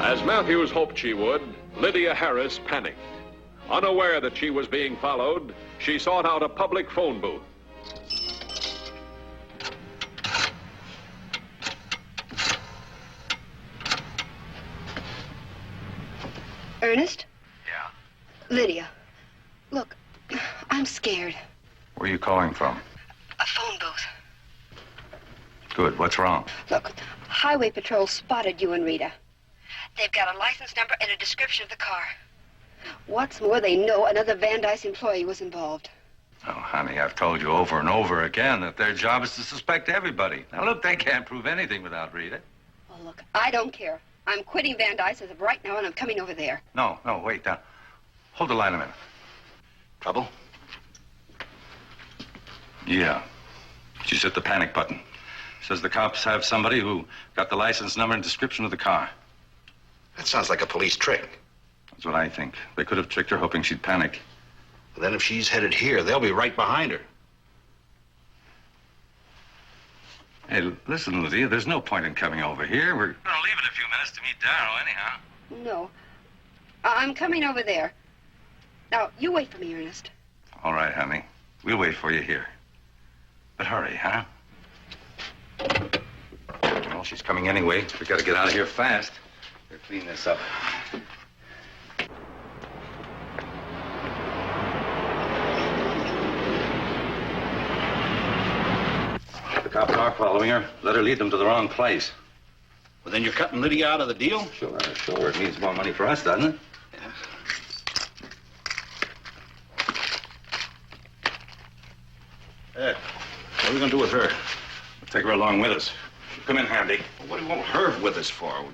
As Matthews hoped she would, Lydia Harris panicked. Unaware that she was being followed, she sought out a public phone booth. Ernest? Yeah? Lydia. Look, I'm scared. Where are you calling from? A phone booth. Good. What's wrong? Look, Highway Patrol spotted you and Rita. They've got a license number and a description of the car. What's more, they know another Van Dyce employee was involved. Oh, honey, I've told you over and over again that their job is to suspect everybody. Now, look, they can't prove anything without Rita. Oh, look, I don't care. I'm quitting Van Dyce as of right now, and I'm coming over there. No, wait. Now, hold the line a minute. Trouble? Yeah. She's hit the panic button. Says the cops have somebody who got the license number and description of the car. That sounds like a police trick. That's what I think. They could have tricked her hoping she'd panic. Well, then if she's headed here, they'll be right behind her. Hey, listen, Lydia, there's no point in coming over here. We're gonna leave in a few minutes to meet Darrow anyhow. No. I'm coming over there. Now, you wait for me, Ernest. All right, honey. We'll wait for you here. But hurry, huh? Well, she's coming anyway. We gotta get out of here fast. Better clean this up. The cops are following her. Let her lead them to the wrong place. Well, then you're cutting Lydia out of the deal? Sure. It means more money for us, doesn't it? Ed, what are we gonna do with her? We'll take her along with us. She'll come in handy. Well, what do we want her with us for?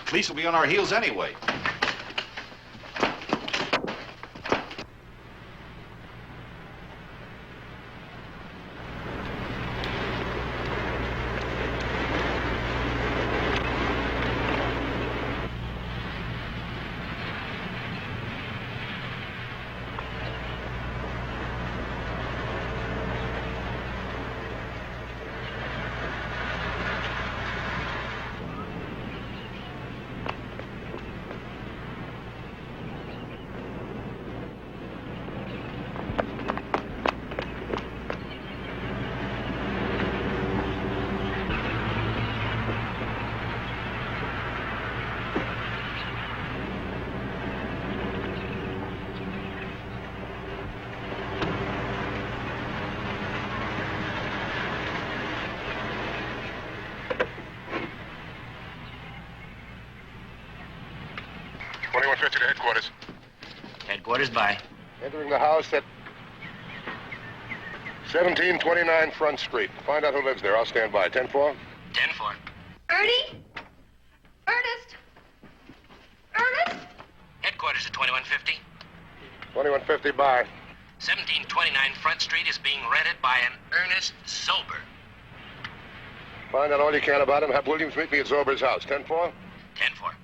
Police will be on our heels anyway. To headquarters. Headquarters, bye. Entering the house at 1729 Front Street. Find out who lives there. I'll stand by. 10-4? 10-4. Ernie? Ernest? Ernest? Headquarters at 2150. 2150, bye. 1729 Front Street is being rented by an Ernest Sober. Find out all you can about him. Have Williams meet me at Zober's house. 10-4? 10-4.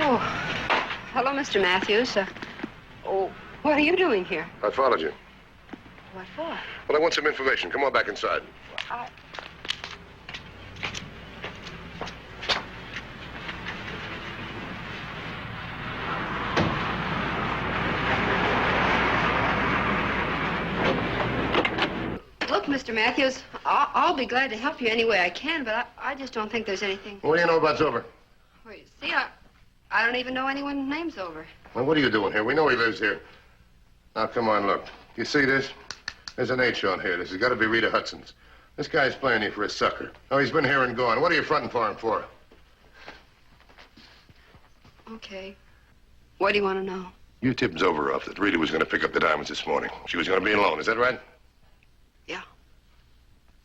Oh, hello, Mr. Matthews. Oh, what are you doing here? I followed you. What for? Well, I want some information. Come on back inside. Look, Mr. Matthews, I'll be glad to help you any way I can, but I just don't think there's anything. What do you know about Zober? Well, you see, I don't even know anyone named Zober. Well, what are you doing here? We know he lives here. Now, come on, look. You see this? There's an H on here. This has got to be Rita Hudson's. This guy's playing you for a sucker. Oh, he's been here and gone. What are you fronting for him for? Okay. What do you want to know? You tipped Zober off that Rita was going to pick up the diamonds this morning. She was going to be alone. Is that right? Yeah.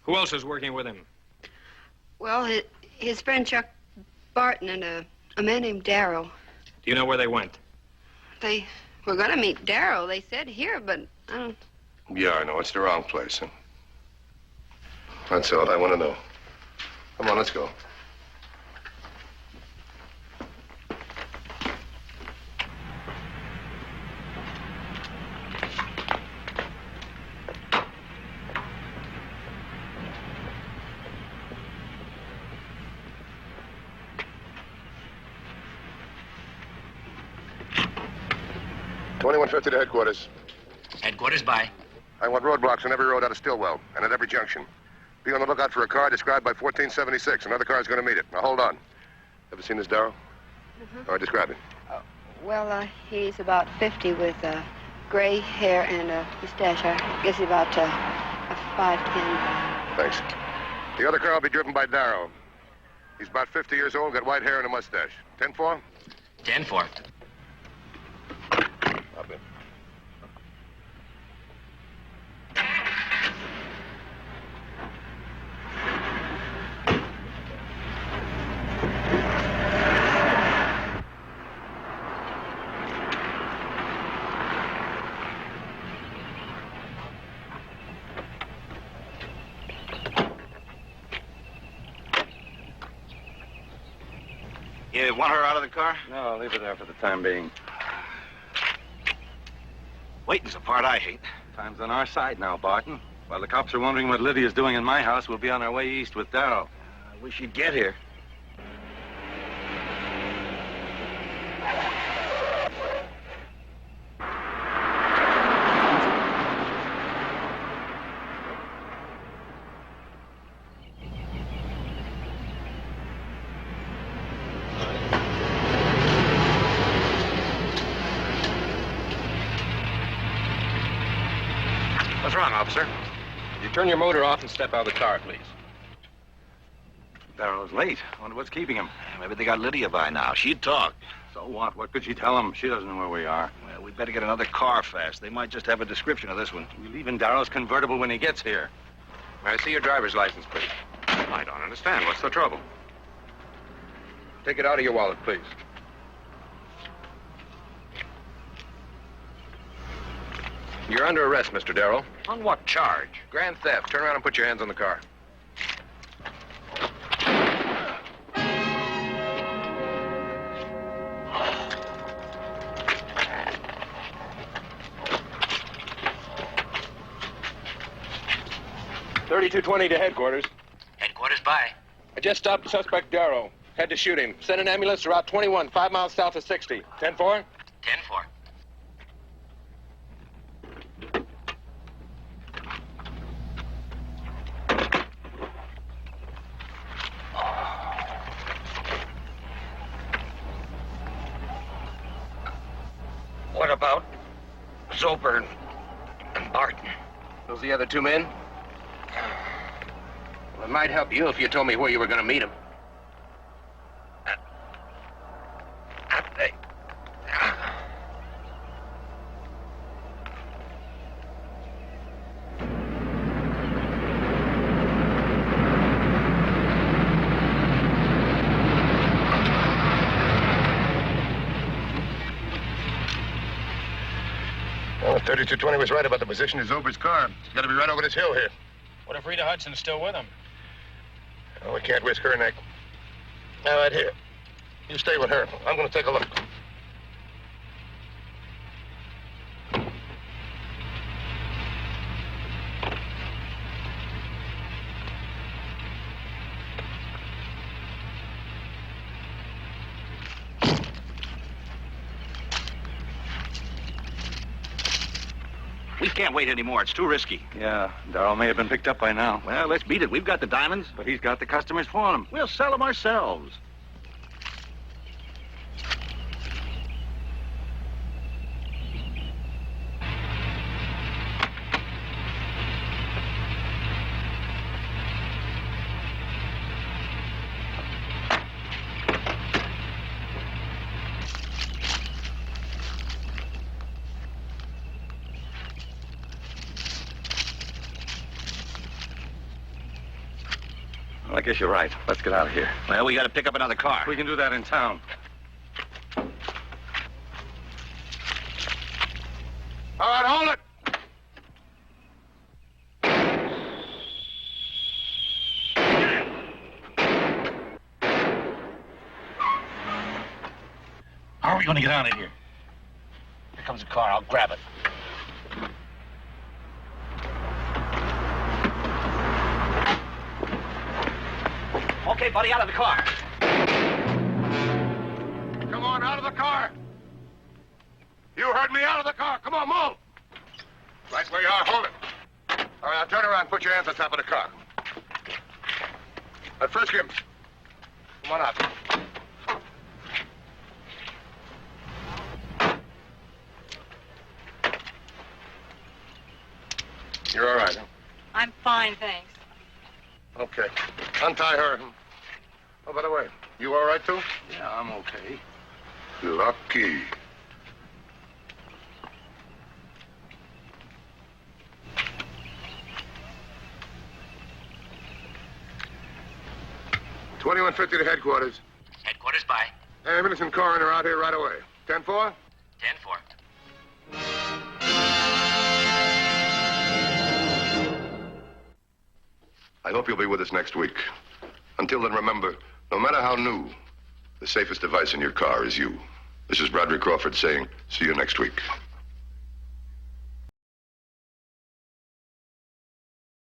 Who else is working with him? Well, his friend Chuck Barton and a man named Darrow. Do you know where they went? They were going to meet Darrow. They said here, but I don't... Yeah, I know. It's the wrong place. Huh? That's all I want to know. Come on, let's go. $21.50 to headquarters. Headquarters, bye. I want roadblocks on every road out of Stillwell and at every junction. Be on the lookout for a car described by 1476. Another car is going to meet it. Now, hold on. Ever seen this Darrow? All right, describe him. Well, he's about 50 with gray hair and a mustache. I guess he's about 5'10". Thanks. The other car will be driven by Darrow. He's about 50 years old, got white hair and a mustache. 10-4? 10-4. Up in. You want her out of the car? No, leave her there for the time being. Waiting's the part I hate. Time's on our side now, Barton. While the cops are wondering what Lydia's doing in my house, we'll be on our way east with Darrow. I wish you'd get here. What's wrong, officer? You turn your motor off and step out of the car, please. Darrow's late. I wonder what's keeping him. Maybe they got Lydia by now. She'd talk. So what? What could she tell him? She doesn't know where we are. Well, we better get another car fast. They might just have a description of this one. We leave in Darrow's convertible when he gets here. May I see your driver's license, please? I don't understand. What's the trouble? Take it out of your wallet, please. You're under arrest, Mr. Darrow. On what charge? Grand theft. Turn around and put your hands on the car. $32.20 to headquarters. Headquarters, bye. I just stopped the suspect Darrow. Had to shoot him. Send an ambulance to Route 21, 5 miles south of 60. 10-4? 10-4. What about Zober and Barton? Those the other two men? Well, it might help you if you told me where you were going to meet them. Well, 3220 was right about the position of Zober's car. It's got to be right over this hill here. What if Rita Hudson's still with him? Oh, we can't risk her neck. All right, here. You stay with her. I'm going to take a look. We can't wait anymore. It's too risky. Yeah, Darrell may have been picked up by now. Well, let's beat it. We've got the diamonds. But he's got the customers for them. We'll sell them ourselves. Well, I guess you're right. Let's get out of here. Well, we got to pick up another car. We can do that in town. All right, hold it. How are we going to get out of here? Here comes a car. I'll grab it. Okay, buddy, out of the car. Come on, out of the car. You heard me, out of the car. Come on, move. Right where you are, hold it. All right, now turn around and put your hands on top of the car. Frisk him. Come on out. You're all right, huh? I'm fine, thanks. Okay. Untie her. Oh, by the way, you all right, too? Yeah, I'm okay. Lucky. $21.50 to headquarters. Headquarters, bye. Ambulance and coroner out here right away. 10-4? 10-4. I hope you'll be with us next week. Until then, remember, no matter how new, the safest device in your car is you. This is Broderick Crawford saying, see you next week.